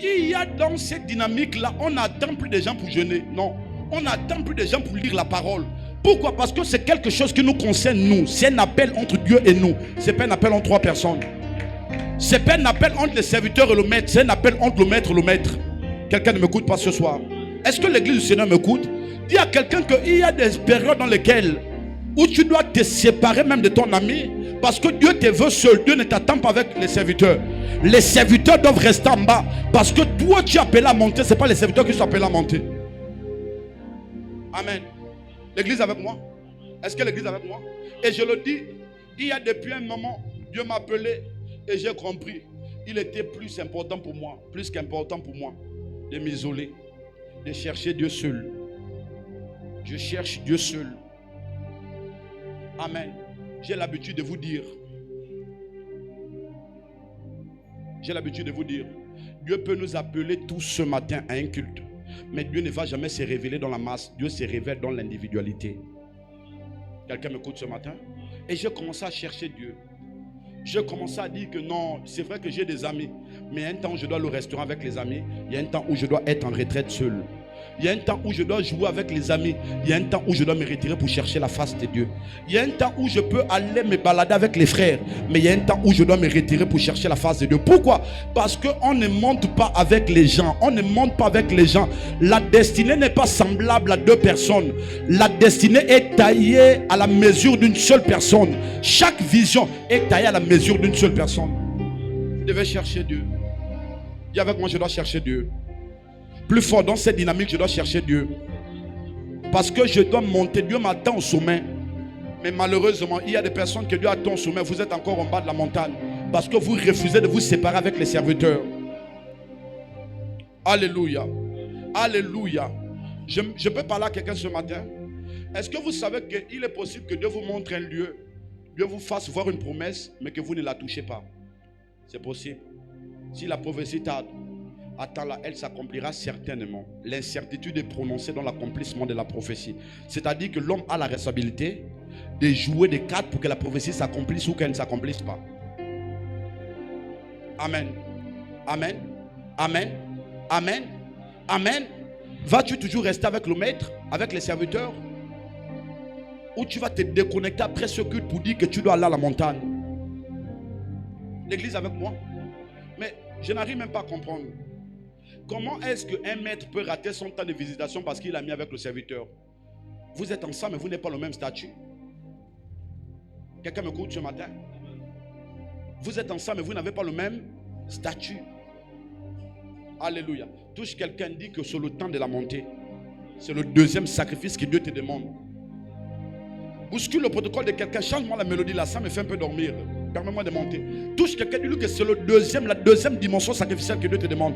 Il y a dans cette dynamique-là, on n'attend plus de gens pour jeûner. Non. On n'attend plus de gens pour lire la parole. Pourquoi? Parce que c'est quelque chose qui nous concerne nous. C'est un appel entre Dieu et nous. Ce n'est pas un appel entre trois personnes. Ce n'est pas un appel entre le serviteur et le maître. C'est un appel entre le maître et le maître. Quelqu'un ne m'écoute pas ce soir. Est-ce que l'église du Seigneur m'écoute? Dis à quelqu'un qu'il y a des périodes dans lesquelles où tu dois te séparer même de ton ami parce que Dieu te veut seul. Dieu ne t'attend pas avec les serviteurs. Les serviteurs doivent rester en bas parce que toi tu es appelé à monter. Ce n'est pas les serviteurs qui sont appelés à monter. Amen. L'église avec moi? Est-ce que l'église avec moi? Et je le dis, il y a depuis un moment, Dieu m'a appelé et j'ai compris. Il était plus important pour moi, plus qu'important pour moi, de m'isoler, de chercher Dieu seul. Je cherche Dieu seul. Amen. J'ai l'habitude de vous dire. Dieu peut nous appeler tous ce matin à un culte. Mais Dieu ne va jamais se révéler dans la masse. Dieu se révèle dans l'individualité. Quelqu'un m'écoute ce matin? Et j'ai commencé à chercher Dieu. J'ai commencé à dire que non, c'est vrai que j'ai des amis. Mais il y a un temps où je dois aller au restaurant avec les amis. Il y a un temps où je dois être en retraite seul. Il y a un temps où je dois jouer avec les amis. Il y a un temps où je dois me retirer pour chercher la face de Dieu. Il y a un temps où je peux aller me balader avec les frères. Mais il y a un temps où je dois me retirer pour chercher la face de Dieu. Pourquoi? Parce qu'on ne monte pas avec les gens. On ne monte pas avec les gens. La destinée n'est pas semblable à deux personnes. La destinée est taillée à la mesure d'une seule personne. Chaque vision est taillée à la mesure d'une seule personne. Vous devez chercher Dieu. Dis avec moi, je dois chercher Dieu. Plus fort dans cette dynamique, je dois chercher Dieu. Parce que je dois monter. Dieu m'attend au sommet. Mais malheureusement, il y a des personnes que Dieu attend au sommet. Vous êtes encore en bas de la montagne. Parce que vous refusez de vous séparer avec les serviteurs. Alléluia. Alléluia. Je peux parler à quelqu'un ce matin. Est-ce que vous savez qu'il est possible que Dieu vous montre un lieu, Dieu vous fasse voir une promesse, mais que vous ne la touchez pas? C'est possible. Si la prophétie tarde, attends-la, elle s'accomplira certainement. L'incertitude est prononcée dans l'accomplissement de la prophétie. C'est-à-dire que l'homme a la responsabilité de jouer des cartes pour que la prophétie s'accomplisse ou qu'elle ne s'accomplisse pas. Amen. Amen. Amen. Amen. Amen. Vas-tu toujours rester avec le maître, avec les serviteurs? Ou tu vas te déconnecter après ce culte pour dire que tu dois aller à la montagne? L'église avec moi? Mais je n'arrive même pas à comprendre. Comment est-ce qu'un maître peut rater son temps de visitation parce qu'il a mis avec le serviteur? Vous êtes ensemble mais vous n'êtes pas le même statut. Quelqu'un m'écoute ce matin? Vous êtes ensemble mais vous n'avez pas le même statut. Alléluia. Touche quelqu'un, dit que c'est le temps de la montée. C'est le deuxième sacrifice que Dieu te demande. Bouscule le protocole de quelqu'un, change-moi la mélodie là, ça me fait un peu dormir. Permets-moi de monter. Touche quelqu'un, dis-lui que c'est la deuxième dimension sacrificielle que Dieu te demande.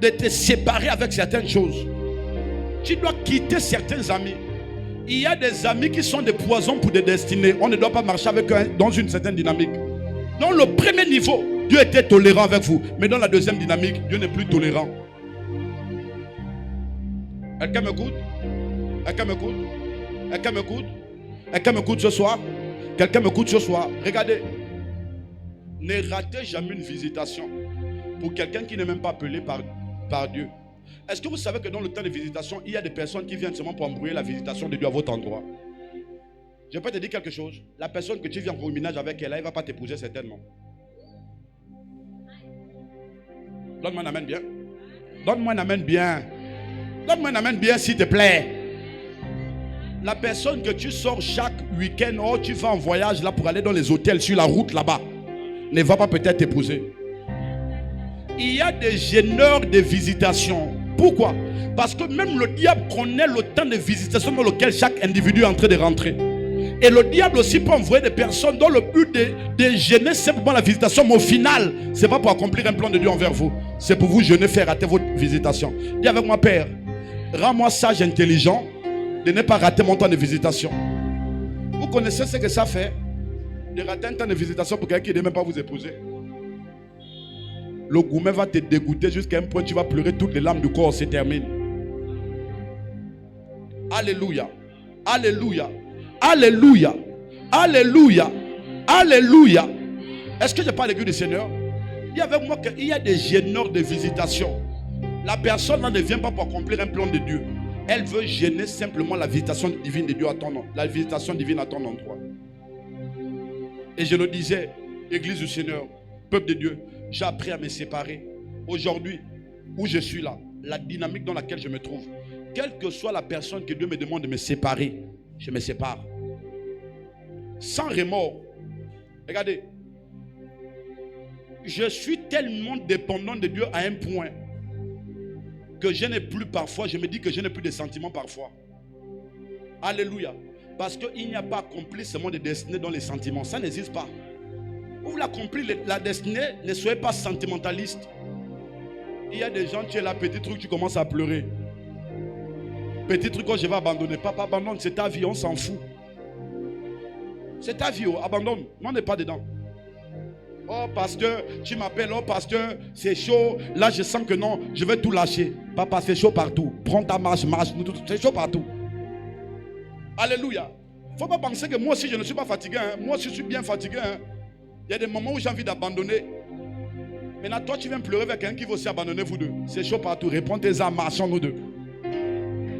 De te séparer avec certaines choses. Tu dois quitter certains amis. Il y a des amis qui sont des poisons pour des destinées. On ne doit pas marcher avec eux dans une certaine dynamique. Dans le premier niveau, Dieu était tolérant avec vous. Mais dans la deuxième dynamique, Dieu n'est plus tolérant. Quelqu'un m'écoute? Quelqu'un m'écoute? Quelqu'un m'écoute? Quelqu'un m'écoute ce soir? Quelqu'un m'écoute ce soir? Regardez. Ne ratez jamais une visitation pour quelqu'un qui n'est même pas appelé par Dieu. Est-ce que vous savez que dans le temps de visitation, il y a des personnes qui viennent seulement pour embrouiller la visitation de Dieu à votre endroit? Je peux te dire quelque chose. La personne que tu viens pour le ménage avec elle, elle ne va pas t'épouser certainement. Donne-moi un amen bien. Donne-moi un amen bien. Donne-moi un amen bien s'il te plaît. La personne que tu sors chaque week-end, oh, tu vas en voyage là pour aller dans les hôtels sur la route là-bas, ne va pas peut-être t'épouser. Il y a des gêneurs de visitation. Pourquoi? Parce que même le diable connaît le temps de visitation dans lequel chaque individu est en train de rentrer. Et le diable aussi peut envoyer des personnes dans le but de gêner simplement la visitation. Mais au final, ce n'est pas pour accomplir un plan de Dieu envers vous. C'est pour vous gêner, faire rater votre visitation. Dis avec moi, Père, rends-moi sage, intelligent, de ne pas rater mon temps de visitation. Vous connaissez ce que ça fait? De rater un temps de visitation pour quelqu'un qui ne veut même pas vous épouser. Le gourmet va te dégoûter jusqu'à un point où tu vas pleurer, toutes les larmes du corps se terminent. Alléluia. Alléluia. Alléluia. Alléluia. Alléluia. Est-ce que je parle l'église du Seigneur? Dis avec moi qu'il y a des gêneurs de visitation. La personne ne vient pas pour accomplir un plan de Dieu. Elle veut gêner simplement la visitation divine de Dieu à ton nom. La visitation divine à ton endroit. Et je le disais, église du Seigneur, peuple de Dieu, j'ai appris à me séparer. Aujourd'hui, où je suis là, la dynamique dans laquelle je me trouve, quelle que soit la personne que Dieu me demande de me séparer, je me sépare. Sans remords. Regardez. Je suis tellement dépendant de Dieu à un point que je n'ai plus parfois, je me dis que je n'ai plus de sentiments parfois. Alléluia. Parce qu'il n'y a pas accomplissement de destinée dans les sentiments. Ça n'existe pas. Vous voulez accomplir la destinée, ne soyez pas sentimentaliste. Il y a des gens, tu es là, petit truc, tu commences à pleurer. Petit truc, quand je vais abandonner. Papa, abandonne, c'est ta vie, on s'en fout. C'est ta vie, oh, abandonne. Moi, on n'est pas dedans. Oh, pasteur, tu m'appelles, oh, pasteur, c'est chaud. Là, je sens que non, je vais tout lâcher. Papa, c'est chaud partout. Prends ta marche, marche. C'est chaud partout. Alléluia. Il ne faut pas penser que moi aussi, je ne suis pas fatigué. Hein. Moi aussi, je suis bien fatigué. Hein. Il y a des moments où j'ai envie d'abandonner. Maintenant, toi, tu viens pleurer avec quelqu'un qui veut aussi abandonner vous deux. C'est chaud partout. Réponds tes âmes, marchons nous deux.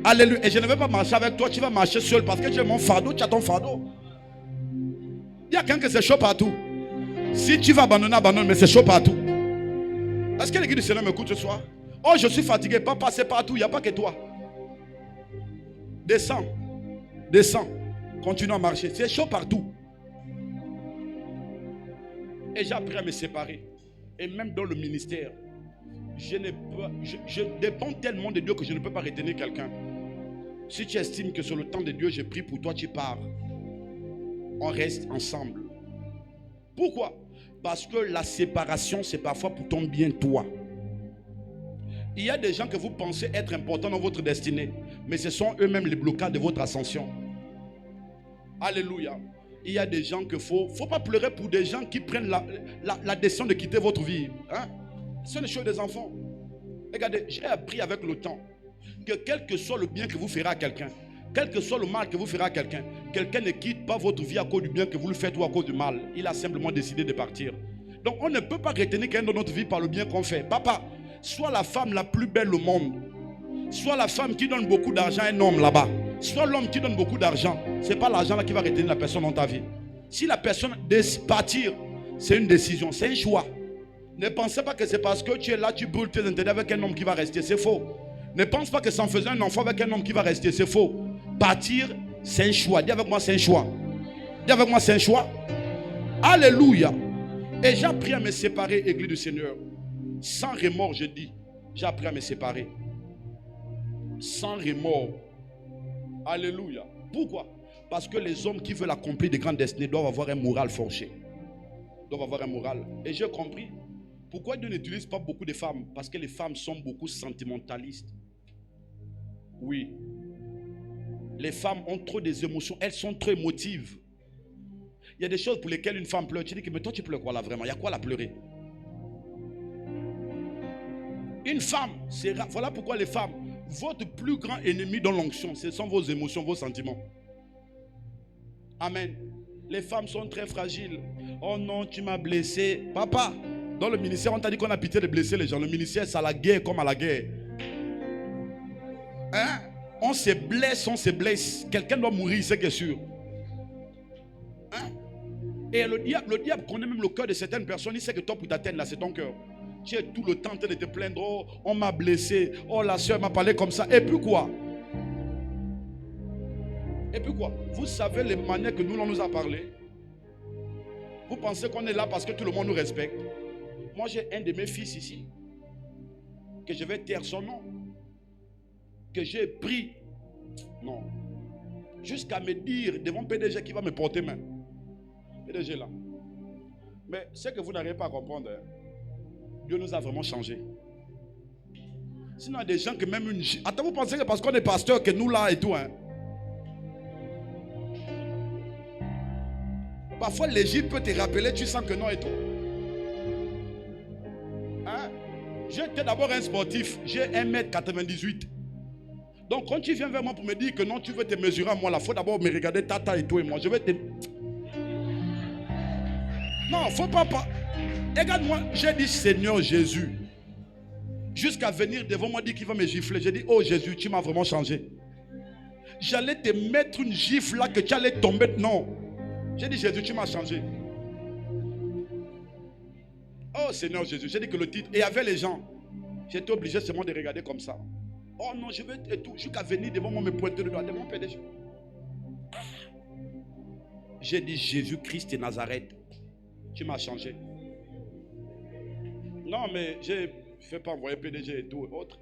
Alléluia. Et je ne vais pas marcher avec toi, tu vas marcher seul parce que tu as mon fardeau, tu as ton fardeau. Il y a quelqu'un que c'est chaud partout. Si tu vas abandonner, abandonne, mais c'est chaud partout. Est-ce que l'église du Seigneur m'écoute ce soir? Oh, je suis fatigué, pas passer partout, il n'y a pas que toi. Descends, descends, continue à marcher. C'est chaud partout. Et j'ai appris à me séparer. Et même dans le ministère, je dépends tellement de Dieu que je ne peux pas retenir quelqu'un. Si tu estimes que sur le temps de Dieu, j'ai pris pour toi, tu pars. On reste ensemble. Pourquoi? Parce que la séparation, c'est parfois pour ton bien, toi. Il y a des gens que vous pensez être importants dans votre destinée, mais ce sont eux-mêmes les blocages de votre ascension. Alléluia. Il y a des gens qu'il faut pas pleurer pour des gens qui prennent la décision de quitter votre vie. Hein? C'est les choses des enfants. Regardez, j'ai appris avec le temps que quel que soit le bien que vous ferez à quelqu'un, quel que soit le mal que vous ferez à quelqu'un, quelqu'un ne quitte pas votre vie à cause du bien que vous lui faites ou à cause du mal. Il a simplement décidé de partir. Donc on ne peut pas retenir quelqu'un dans notre vie par le bien qu'on fait. Papa, sois la femme la plus belle au monde. Sois la femme qui donne beaucoup d'argent à un homme là-bas. Sois l'homme qui donne beaucoup d'argent. Ce n'est pas l'argent là qui va retenir la personne dans ta vie. Si la personne décide de partir, c'est une décision, c'est un choix. Ne pensez pas que c'est parce que tu es là, tu brûles tes intérêts avec un homme qui va rester. C'est faux. Ne pense pas que c'est en faisant un enfant avec un homme qui va rester. C'est faux. Partir, c'est un choix. Dis avec moi, c'est un choix. Dis avec moi, c'est un choix. Alléluia. Et j'ai appris à me séparer, Église du Seigneur. Sans remords, je dis. J'ai appris à me séparer. Sans remords. Alléluia. Pourquoi? Parce que les hommes qui veulent accomplir des grandes destinées doivent avoir un moral forgé. Doivent avoir un moral. Et j'ai compris pourquoi Dieu n'utilise pas beaucoup de femmes. Parce que les femmes sont beaucoup sentimentalistes. Oui. Les femmes ont trop des émotions. Elles sont trop émotives. Il y a des choses pour lesquelles une femme pleure. Tu dis que mais toi tu pleures quoi là vraiment? Il y a quoi à pleurer? Une femme, voilà pourquoi les femmes, votre plus grand ennemi dans l'onction, ce sont vos émotions, vos sentiments. Amen. Les femmes sont très fragiles. Oh non, tu m'as blessé. Papa, dans le ministère, on t'a dit qu'on a pitié de blesser les gens. Le ministère, c'est à la guerre comme à la guerre. Hein? On se blesse, on se blesse. Quelqu'un doit mourir, c'est sûr. Hein? Et le diable connaît même le cœur de certaines personnes. Il sait que toi, pour t'atteindre, là, c'est ton cœur. Tu es tout le temps en train de te plaindre. Oh, on m'a blessé. Oh, la soeur m'a parlé comme ça. Et puis quoi? Et puis quoi? Vous savez les manières que nous, on nous a parlé? Vous pensez qu'on est là parce que tout le monde nous respecte? Moi, j'ai un de mes fils ici. Que je vais taire son nom. Que j'ai pris. Non. Jusqu'à me dire devant PDG qui va me porter main. PDG là. Mais c'est que vous n'arrivez pas à comprendre. Hein? Dieu nous a vraiment changé. Sinon, il y a des gens que même une... Attends, vous pensez que parce qu'on est pasteur, que nous là et tout, hein? Parfois, l'Égypte peut te rappeler, tu sens que non et tout. Hein? J'étais d'abord un sportif, j'ai 1m98. Donc, quand tu viens vers moi pour me dire que non, tu veux te mesurer à moi, il faut d'abord me regarder tata et tout et moi. Je vais te... Non, faut pas... Regarde-moi, j'ai dit Seigneur Jésus. Jusqu'à venir devant moi dire qu'il va me gifler. J'ai dit, oh Jésus, tu m'as vraiment changé. J'allais te mettre une gifle là que tu allais tomber. Non. J'ai dit, Jésus, tu m'as changé. Oh Seigneur Jésus, j'ai dit que le titre. Et avec les gens, j'étais obligé seulement de regarder comme ça. Oh non, je vais et tout. Jusqu'à venir devant moi me pointer le doigt. Devant mon PDG. J'ai dit, Jésus-Christ de Nazareth, tu m'as changé. Non, mais je ne fais pas envoyer PDG et tout et autres.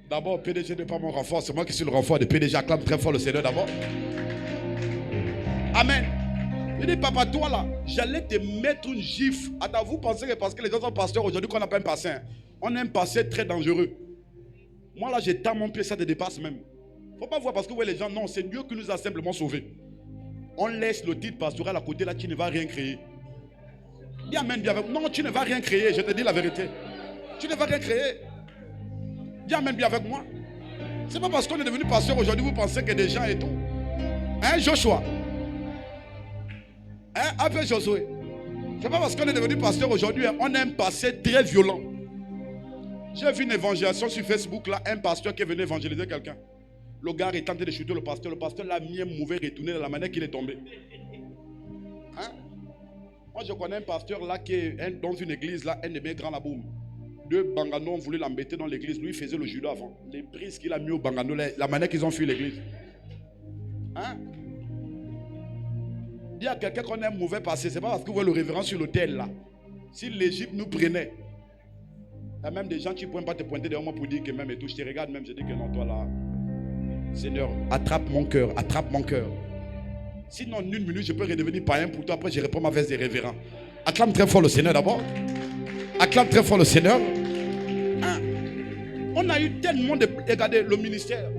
D'abord, PDG n'est pas mon renfort, c'est moi qui suis le renfort de PDG. Acclame très fort le Seigneur d'abord. Amen. Je dis, papa, toi là, j'allais te mettre une gifle. Attends, vous pensez que parce que les gens sont pasteurs aujourd'hui qu'on n'a pas un passé. Hein? On a un passé très dangereux. Moi là, j'ai tant mon pied, ça te dépasse même. Il ne faut pas voir parce que ouais, les gens, non, c'est Dieu qui nous a simplement sauvés. On laisse le titre pastoral à côté, là, tu ne vas rien créer. Dis amen bien avec moi. Non, tu ne vas rien créer, je te dis la vérité. Tu ne vas rien créer. Dis amen bien avec moi. C'est pas parce qu'on est devenu pasteur aujourd'hui, vous pensez que des gens et tout. Hein, Joshua? Hein, appelle Josué. C'est pas parce qu'on est devenu pasteur aujourd'hui, on a un passé très violent. J'ai vu une évangélisation sur Facebook, là, un pasteur qui est venu évangéliser quelqu'un. Le gars est tenté de chuter le pasteur l'a mis un mauvais retourné de la manière qu'il est tombé. Hein? Moi je connais un pasteur là qui est dans une église, là, un de mes grands laboum. Deux banganos ont voulu l'embêter dans l'église, lui il faisait le judo avant. Les prises qu'il a mis au bangano, la manière qu'ils ont fui l'église. Hein? Dis à quelqu'un qu'on a un mauvais passé, c'est pas parce que vous voyez le révérend sur l'autel là. Si l'Égypte nous prenait, il y a même des gens qui ne pourraient pas te pointer derrière moi pour dire que même et tout, je te regarde même, je dis que non, toi là, Seigneur, attrape mon cœur, attrape mon cœur. Sinon, en une minute, je peux redevenir païen pour toi, après je réponds ma veste des révérends. Acclame très fort le Seigneur d'abord. Acclame très fort le Seigneur. Hein? On a eu tellement de... Regardez, le ministère.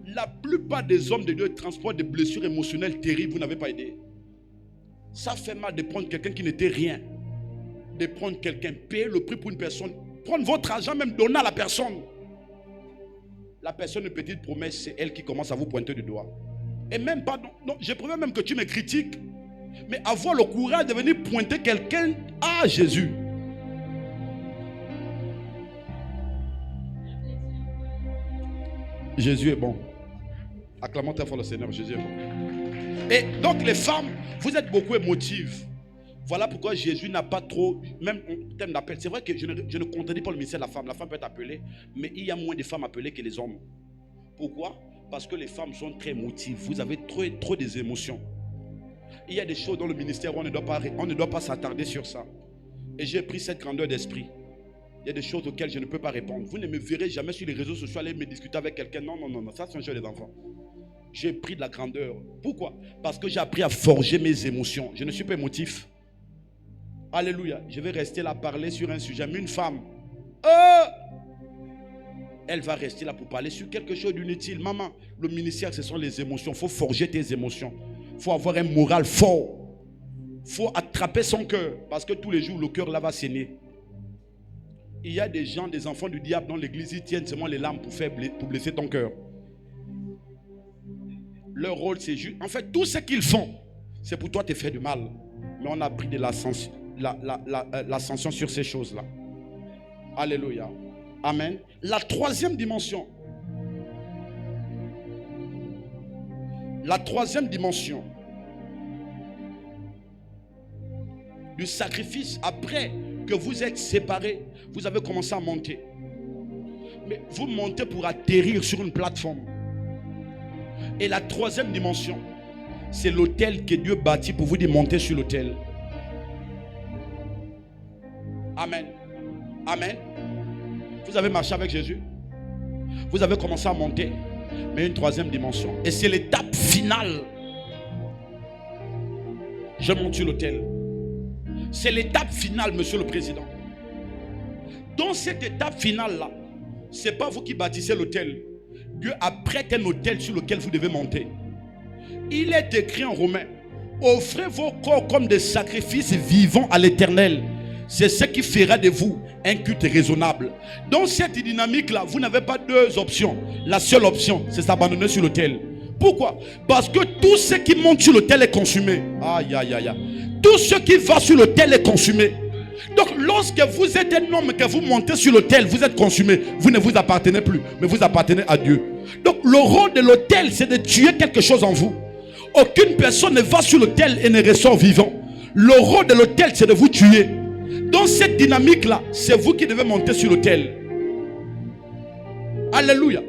La plupart des hommes de Dieu transportent des blessures émotionnelles terribles, vous n'avez pas aidé. Ça fait mal de prendre quelqu'un qui n'était rien. De prendre quelqu'un, payer le prix pour une personne, prendre votre argent, même donner à la personne. La personne, une petite promesse, c'est elle qui commence à vous pointer du doigt. Et même pas, non, je préfère même que tu me critiques, mais avoir le courage de venir pointer quelqu'un à Jésus. Jésus est bon. Acclamons très fort le Seigneur, Jésus est bon. Et donc les femmes, vous êtes beaucoup émotives. Voilà pourquoi Jésus n'a pas trop, même en termes d'appel. C'est vrai que je ne contredis pas le ministère de la femme. La femme peut être appelée, mais il y a moins de femmes appelées que les hommes. Pourquoi? Parce que les femmes sont très émotives. Vous avez trop des émotions. Il y a des choses dans le ministère où on ne doit pas s'attarder sur ça. Et j'ai pris cette grandeur d'esprit. Il y a des choses auxquelles je ne peux pas répondre. Vous ne me verrez jamais sur les réseaux sociaux aller me discuter avec quelqu'un. Non, ça c'est un jeu des enfants. J'ai pris de la grandeur. Pourquoi? Parce que j'ai appris à forger mes émotions. Je ne suis pas émotif. Alléluia. Je vais rester là parler sur un sujet. Mais une femme, elle va rester là pour parler sur quelque chose d'inutile. Maman, le ministère, ce sont les émotions. Il faut forger tes émotions. Il faut avoir un moral fort. Il faut attraper son cœur. Parce que tous les jours, le cœur là va saigner. Il y a des gens, des enfants du diable dans l'église, ils tiennent seulement les larmes pour blesser ton cœur. Leur rôle, c'est juste... En fait, tout ce qu'ils font, c'est pour toi te faire du mal. Mais on a pris de l'ascension sur ces choses-là. Alléluia. Amen. La troisième dimension. La troisième dimension du sacrifice, après que vous êtes séparés, vous avez commencé à monter. Mais vous montez pour atterrir sur une plateforme. Et la troisième dimension, c'est l'autel que Dieu bâtit pour vous dire monter sur l'autel. Amen. Amen. Vous avez marché avec Jésus. Vous avez commencé à monter. Mais une troisième dimension. Et c'est l'étape finale. Je monte sur l'autel. C'est l'étape finale, monsieur le président. Dans cette étape finale-là, ce n'est pas vous qui bâtissez l'autel. Dieu a prêté un autel sur lequel vous devez monter. Il est écrit en Romains, offrez vos corps comme des sacrifices vivants à l'Éternel. C'est ce qui fera de vous un culte raisonnable. Dans cette dynamique-là, vous n'avez pas deux options. La seule option, c'est s'abandonner sur l'autel. Pourquoi? Parce que tout ce qui monte sur l'autel est consumé. Aïe, aïe, aïe, aïe. Tout ce qui va sur l'autel est consumé. Donc lorsque vous êtes un homme et que vous montez sur l'autel, vous êtes consumé. Vous ne vous appartenez plus, mais vous appartenez à Dieu. Donc le rôle de l'autel, c'est de tuer quelque chose en vous. Aucune personne ne va sur l'autel et ne ressort vivant. Le rôle de l'autel, c'est de vous tuer. Dans cette dynamique-là, c'est vous qui devez monter sur l'autel. Alléluia.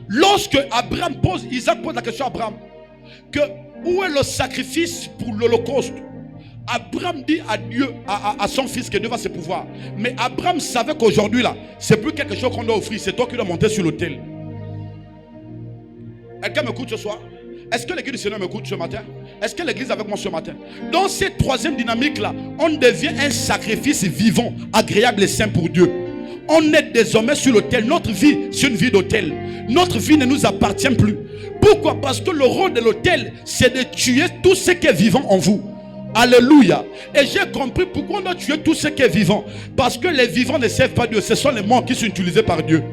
Lorsque Isaac pose la question à Abraham, que où est le sacrifice pour l'Holocauste? Abraham dit à Dieu, à son fils que Dieu va se pouvoir. Mais Abraham savait qu'aujourd'hui là, c'est plus quelque chose qu'on doit offrir, c'est toi qui dois monter sur l'autel. Quelqu'un m'écoute ce soir? Est-ce que l'église du Seigneur m'écoute ce matin? Est-ce que l'église est avec moi ce matin? Dans cette troisième dynamique là, on devient un sacrifice vivant, agréable et saint pour Dieu. On est désormais sur l'autel. Notre vie, c'est une vie d'autel. Notre vie ne nous appartient plus. Pourquoi? Parce que le rôle de l'autel, c'est de tuer tout ce qui est vivant en vous. Alléluia. Et j'ai compris pourquoi on doit tuer tout ce qui est vivant. Parce que les vivants ne servent pas Dieu. Ce sont les morts qui sont utilisés par Dieu.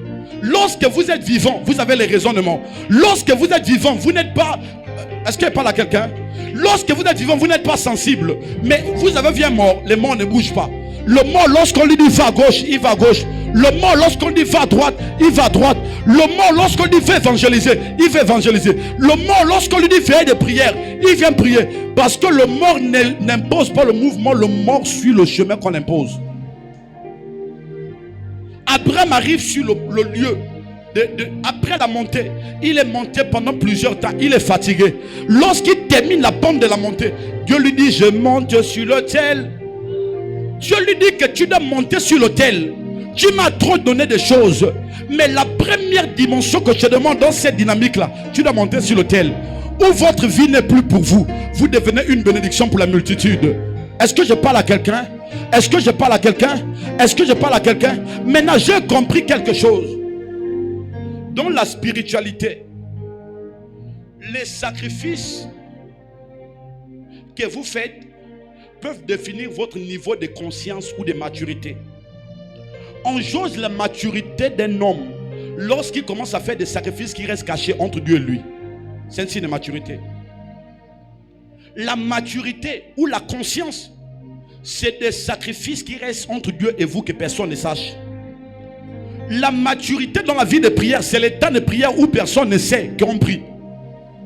Lorsque vous êtes vivant, vous avez les raisonnements. Lorsque vous êtes vivant, vous n'êtes pas... Est-ce qu'il parle à quelqu'un? Lorsque vous êtes vivant, vous n'êtes pas sensible. Mais vous avez vu un mort, les morts ne bougent pas. Le mort, lorsqu'on lui dit va à gauche, il va à gauche. Le mort, lorsqu'on dit va à droite, il va à droite. Le mort, lorsqu'on dit va évangéliser, il va évangéliser. Le mort, lorsqu'on lui dit faire des prières, il vient prier. Parce que le mort n'impose pas le mouvement, le mort suit le chemin qu'on impose. Abraham arrive sur le lieu. Après la montée, il est monté pendant plusieurs temps, il est fatigué. Lorsqu'il termine la pente de la montée, Dieu lui dit, je monte sur l'autel. Dieu lui dit que tu dois monter sur l'autel. Tu m'as trop donné des choses. Mais la première dimension que je te demande dans cette dynamique-là, tu dois monter sur l'autel. Où votre vie n'est plus pour vous. Vous devenez une bénédiction pour la multitude. Est-ce que je parle à quelqu'un? Est-ce que je parle à quelqu'un? Est-ce que je parle à quelqu'un? Maintenant, j'ai compris quelque chose. Dans la spiritualité, les sacrifices que vous faites peuvent définir votre niveau de conscience ou de maturité. On jauge la maturité d'un homme lorsqu'il commence à faire des sacrifices qui restent cachés entre Dieu et lui. C'est un signe de maturité. La maturité ou la conscience, c'est des sacrifices qui restent entre Dieu et vous que personne ne sache. La maturité dans la vie de prière, c'est le temps de prière où personne ne sait qu'on prie.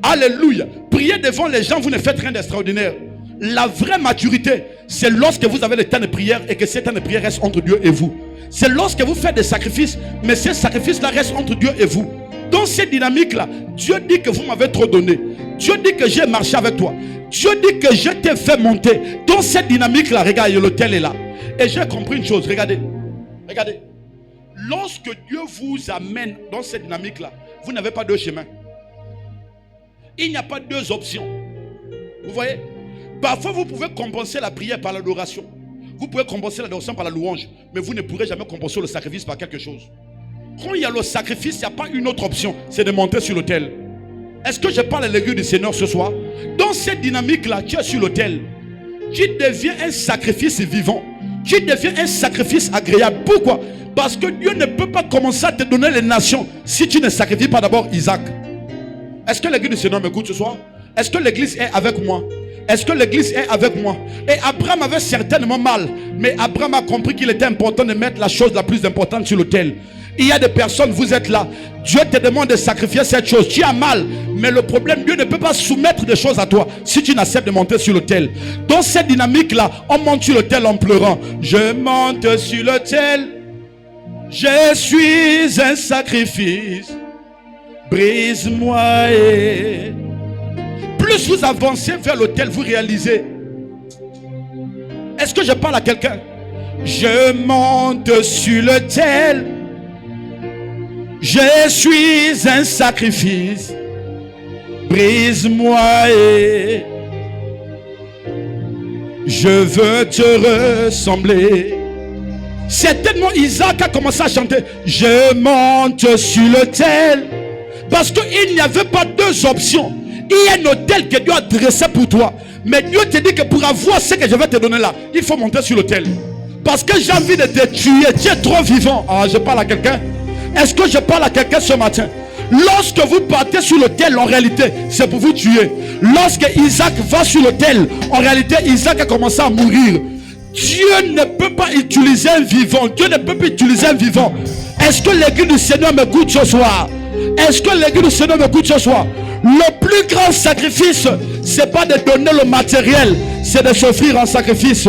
Alléluia. Priez devant les gens, vous ne faites rien d'extraordinaire. La vraie maturité, c'est lorsque vous avez le temps de prière et que ce temps de prière reste entre Dieu et vous. C'est lorsque vous faites des sacrifices, mais ces sacrifices-là restent entre Dieu et vous. Dans cette dynamique-là, Dieu dit que vous m'avez trop donné. Dieu dit que j'ai marché avec toi. Dieu dit que je t'ai fait monter. Dans cette dynamique-là, regardez, l'autel est là. Et j'ai compris une chose, regardez. Regardez. Lorsque Dieu vous amène dans cette dynamique-là, vous n'avez pas deux chemins. Il n'y a pas deux options. Vous voyez? Parfois, vous pouvez compenser la prière par l'adoration. Vous pouvez compenser l'adoration par la louange. Mais vous ne pourrez jamais compenser le sacrifice par quelque chose. Quand il y a le sacrifice, il n'y a pas une autre option. C'est de monter sur l'autel. Est-ce que je parle à l'église du Seigneur ce soir? Dans cette dynamique-là, tu es sur l'autel. Tu deviens un sacrifice vivant. Tu deviens un sacrifice agréable. Pourquoi? Parce que Dieu ne peut pas commencer à te donner les nations si tu ne sacrifies pas d'abord Isaac. Est-ce que l'église du Seigneur m'écoute ce soir? Est-ce que l'église est avec moi? Est-ce que l'église est avec moi? Et Abraham avait certainement mal. Mais Abraham a compris qu'il était important de mettre la chose la plus importante sur l'autel. Il y a des personnes, vous êtes là. Dieu te demande de sacrifier cette chose. Tu as mal. Mais le problème, Dieu ne peut pas soumettre des choses à toi si tu n'acceptes de monter sur l'autel. Dans cette dynamique-là, on monte sur l'autel en pleurant. Je monte sur l'autel. Je suis un sacrifice. Brise-moi. Et... plus vous avancez vers l'autel, vous réalisez. Est-ce que je parle à quelqu'un? Je monte sur l'autel. Je suis un sacrifice. Brise-moi et je veux te ressembler. Certainement Isaac a commencé à chanter. Je monte sur l'autel. Parce qu'il n'y avait pas deux options. Il y a un autel que Dieu a dressé pour toi. Mais Dieu te dit que pour avoir ce que je vais te donner là, il faut monter sur l'autel. Parce que j'ai envie de te tuer. Tu es trop vivant. Ah, je parle à quelqu'un. Est-ce que je parle à quelqu'un ce matin? Lorsque vous partez sur l'autel, en réalité, c'est pour vous tuer. Lorsque Isaac va sur l'autel, en réalité, Isaac a commencé à mourir. Dieu ne peut pas utiliser un vivant. Dieu ne peut pas utiliser un vivant. Est-ce que l'église du Seigneur m'écoute ce soir? Est-ce que l'église du Seigneur m'écoute ce soir? Le plus grand sacrifice, c'est pas de donner le matériel, c'est de s'offrir en sacrifice.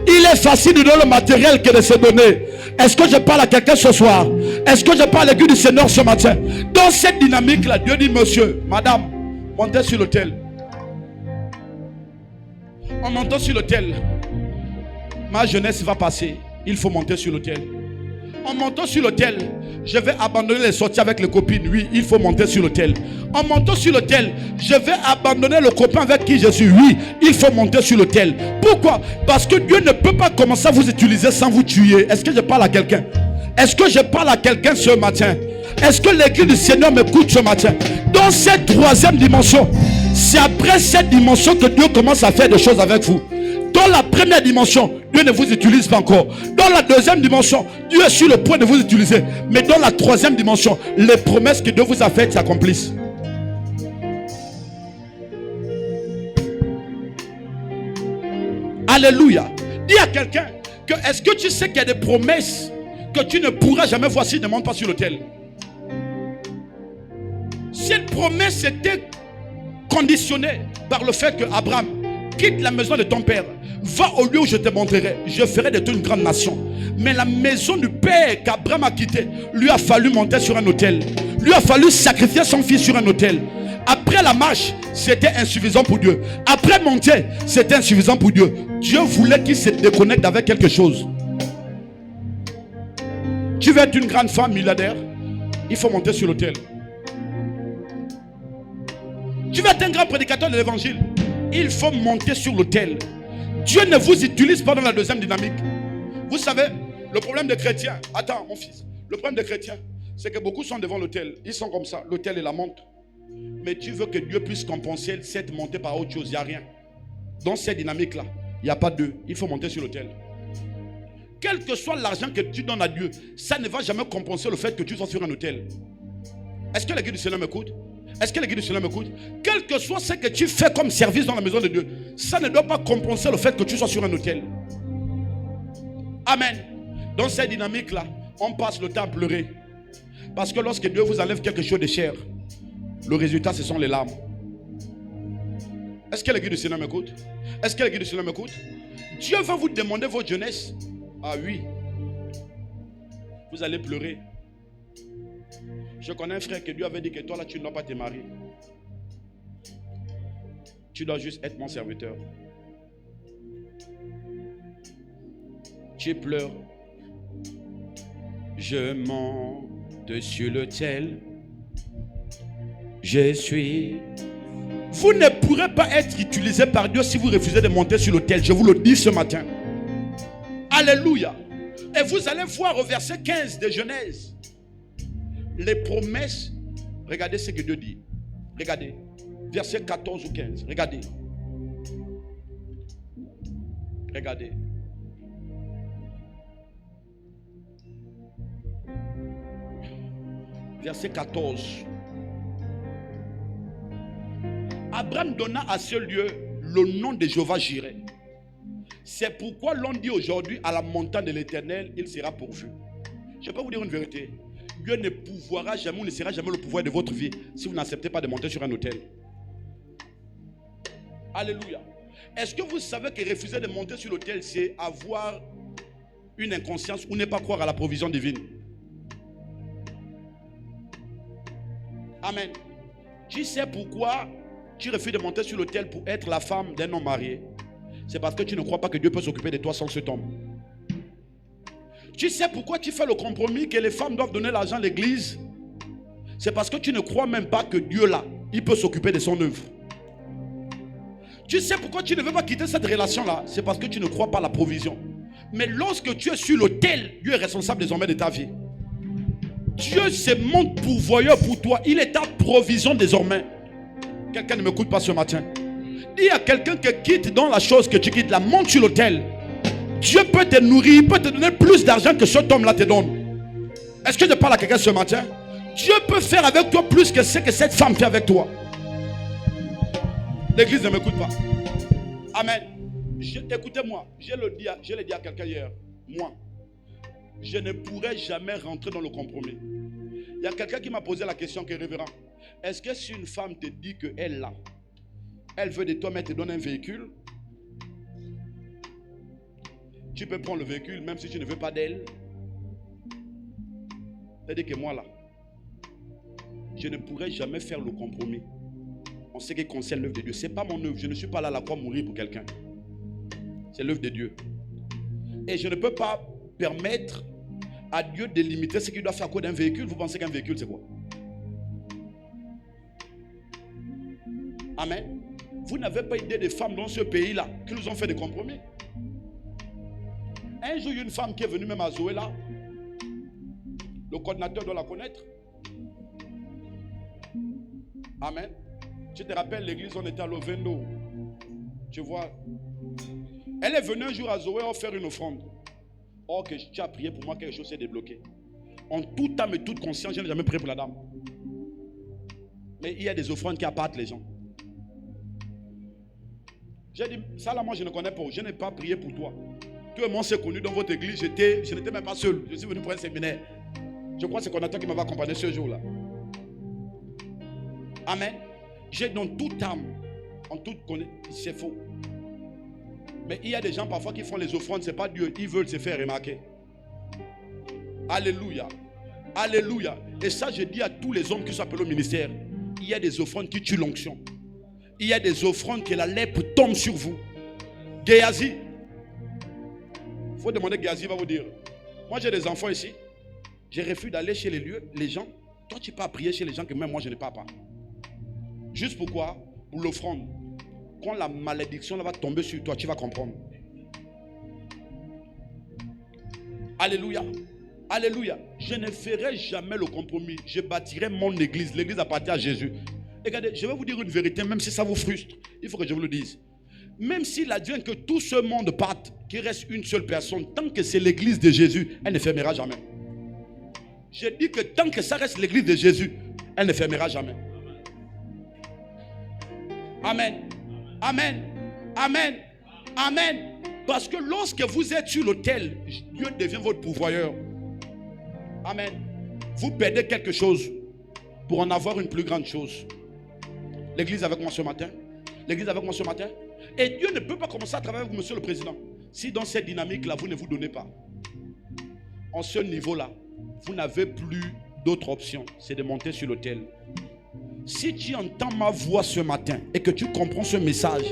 Il est facile de donner le matériel que de se donner. Est-ce que je parle à quelqu'un ce soir? Est-ce que je parle à l'église du Seigneur ce matin? Dans cette dynamique-là, Dieu dit, monsieur, madame, montez sur l'autel. En montant sur l'autel, ma jeunesse va passer. Il faut monter sur l'autel. En montant sur l'autel, je vais abandonner les sorties avec les copines. Oui, il faut monter sur l'autel. En montant sur l'autel, je vais abandonner le copain avec qui je suis. Oui, il faut monter sur l'autel. Pourquoi? Parce que Dieu ne peut pas commencer à vous utiliser sans vous tuer. Est-ce que je parle à quelqu'un? Est-ce que je parle à quelqu'un ce matin? Est-ce que l'église du Seigneur m'écoute ce matin? Dans cette troisième dimension, c'est après cette dimension que Dieu commence à faire des choses avec vous. Dans la première dimension, Dieu ne vous utilise pas encore. Dans la deuxième dimension, Dieu est sur le point de vous utiliser. Mais dans la troisième dimension, les promesses que Dieu vous a faites s'accomplissent. Alléluia. Dis à quelqu'un que est-ce que tu sais qu'il y a des promesses que tu ne pourras jamais voir s'il ne monte pas sur l'autel? Cette promesse était conditionnée par le fait que Abraham quitte la maison de ton père, va au lieu où je te montrerai, je ferai de toi une grande nation. Mais la maison du père qu'Abraham a quitté, lui a fallu monter sur un autel. Lui a fallu sacrifier son fils sur un autel. Après la marche, c'était insuffisant pour Dieu. Après monter, c'était insuffisant pour Dieu. Dieu voulait qu'il se déconnecte avec quelque chose. Tu veux être une grande femme milliardaire, il faut monter sur l'autel. Tu veux être un grand prédicateur de l'évangile, il faut monter sur l'autel. Dieu ne vous utilise pas dans la deuxième dynamique. Vous savez, le problème des chrétiens, attends mon fils, le problème des chrétiens, c'est que beaucoup sont devant l'autel. Ils sont comme ça, l'autel et la monte. Mais tu veux que Dieu puisse compenser cette montée par autre chose, il n'y a rien. Dans cette dynamique-là, il n'y a pas deux. Il faut monter sur l'autel. Quel que soit l'argent que tu donnes à Dieu, ça ne va jamais compenser le fait que tu sois sur un autel. Est-ce que l'église du Seigneur m'écoute? Est-ce que l'église du Seigneur m'écoute? Quel que soit ce que tu fais comme service dans la maison de Dieu, ça ne doit pas compenser le fait que tu sois sur un autel. Amen. Dans cette dynamique-là, on passe le temps à pleurer. Parce que lorsque Dieu vous enlève quelque chose de cher, le résultat, ce sont les larmes. Est-ce que l'église du Seigneur m'écoute? Est-ce que l'église du Seigneur m'écoute? Dieu va vous demander votre jeunesse. Ah oui. Vous allez pleurer. Je connais un frère que Dieu avait dit que toi là, tu ne dois pas te marier. Tu dois juste être mon serviteur. Tu pleures. Je monte sur l'autel. Je suis. Vous ne pourrez pas être utilisé par Dieu si vous refusez de monter sur l'autel. Je vous le dis ce matin. Alléluia. Et vous allez voir au verset 15 de Genèse. Les promesses. Regardez ce que Dieu dit. Regardez. Verset 14 ou 15. Regardez. Regardez. Verset 14. Abraham donna à ce lieu le nom de Jéhovah Jireh. C'est pourquoi l'on dit aujourd'hui à la montagne de l'Éternel, il sera pourvu. Je peux vous dire une vérité. Dieu ne pourvoira jamais, ou ne sera jamais le pouvoir de votre vie si vous n'acceptez pas de monter sur un autel. Alléluia. Est-ce que vous savez que refuser de monter sur l'autel, c'est avoir une inconscience ou ne pas croire à la provision divine? Amen. Tu sais pourquoi tu refuses de monter sur l'autel pour être la femme d'un homme marié? C'est parce que tu ne crois pas que Dieu peut s'occuper de toi sans cet homme. Tu sais pourquoi tu fais le compromis que les femmes doivent donner l'argent à l'église? C'est parce que tu ne crois même pas que Dieu là, il peut s'occuper de son œuvre. Tu sais pourquoi tu ne veux pas quitter cette relation-là? C'est parce que tu ne crois pas à la provision. Mais lorsque tu es sur l'autel, Dieu est responsable désormais de ta vie. Dieu se montre pourvoyeur pour toi. Il est ta provision désormais. Quelqu'un ne m'écoute pas ce matin. Dis à quelqu'un qui quitte dans la chose que tu quittes, la monte sur l'autel. Dieu peut te nourrir, il peut te donner plus d'argent que cet homme-là te donne. Est-ce que je parle à quelqu'un ce matin? Dieu peut faire avec toi plus que ce que cette femme fait avec toi. L'église ne m'écoute pas. Amen. Écoutez-moi, je l'ai dit à quelqu'un hier. Moi, je ne pourrai jamais rentrer dans le compromis. Il y a quelqu'un qui m'a posé la question, qui est révérend. Est-ce que si une femme te dit qu'elle là, elle veut de toi, mais elle te donne un véhicule, tu peux prendre le véhicule même si tu ne veux pas d'elle? C'est-à-dire que moi là, je ne pourrai jamais faire le compromis en ce qui concerne l'œuvre de Dieu. Ce n'est pas mon œuvre. Je ne suis pas là à la croix mourir pour quelqu'un. C'est l'œuvre de Dieu. Et je ne peux pas permettre à Dieu de limiter ce qu'il doit faire à cause d'un véhicule. Vous pensez qu'un véhicule c'est quoi? Amen. Vous n'avez pas idée des femmes dans ce pays-là qui nous ont fait des compromis. Un jour, il y a une femme qui est venue même à Zoé là. Le coordinateur doit la connaître. Amen. Tu te rappelles, l'église, on était à l'Ovendo. Tu vois. Elle est venue un jour à Zoé faire une offrande. Oh, que tu as prié pour moi, quelque chose s'est débloqué. En toute âme et toute conscience, je n'ai jamais prié pour la dame. Mais il y a des offrandes qui appâtent les gens. J'ai dit, ça là, moi je ne connais pas. Je n'ai pas prié pour toi. Tout le monde s'est connu dans votre église. Je n'étais même pas seul. Je suis venu pour un séminaire. Je crois que c'est le coordinateur qui m'avait accompagné ce jour-là. Amen. J'ai dans toute âme, en toute connaissance, c'est faux. Mais il y a des gens parfois qui font les offrandes, ce n'est pas Dieu. Ils veulent se faire remarquer. Alléluia. Alléluia. Et ça, je dis à tous les hommes qui sont appelés au ministère. Il y a des offrandes qui tuent l'onction. Il y a des offrandes que la lèpre tombe sur vous. Géasi. Il faut demander, Géasi va vous dire. Moi, j'ai des enfants ici. Je refuse d'aller chez les gens. Toi, tu peux pas prier chez les gens que même moi, je n'ai pas. Juste pourquoi? Pour l'offrande. Quand la malédiction va tomber sur toi, tu vas comprendre. Alléluia. Alléluia. Je ne ferai jamais le compromis. Je bâtirai mon église. L'église appartient à Jésus. Regardez, je vais vous dire une vérité, même si ça vous frustre. Il faut que je vous le dise. Même s'il advient que tout ce monde parte, qu'il reste une seule personne, tant que c'est l'église de Jésus, elle ne fermera jamais. Je dis que tant que ça reste l'église de Jésus, elle ne fermera jamais. Amen. Amen. Amen. Amen. Parce que lorsque vous êtes sur l'autel, Dieu devient votre pourvoyeur. Amen. Vous perdez quelque chose pour en avoir une plus grande chose. L'église avec moi ce matin. L'église avec moi ce matin. Et Dieu ne peut pas commencer à travailler avec vous, monsieur le président, si dans cette dynamique-là, vous ne vous donnez pas. En ce niveau-là, vous n'avez plus d'autre option. C'est de monter sur l'autel. Si tu entends ma voix ce matin et que tu comprends ce message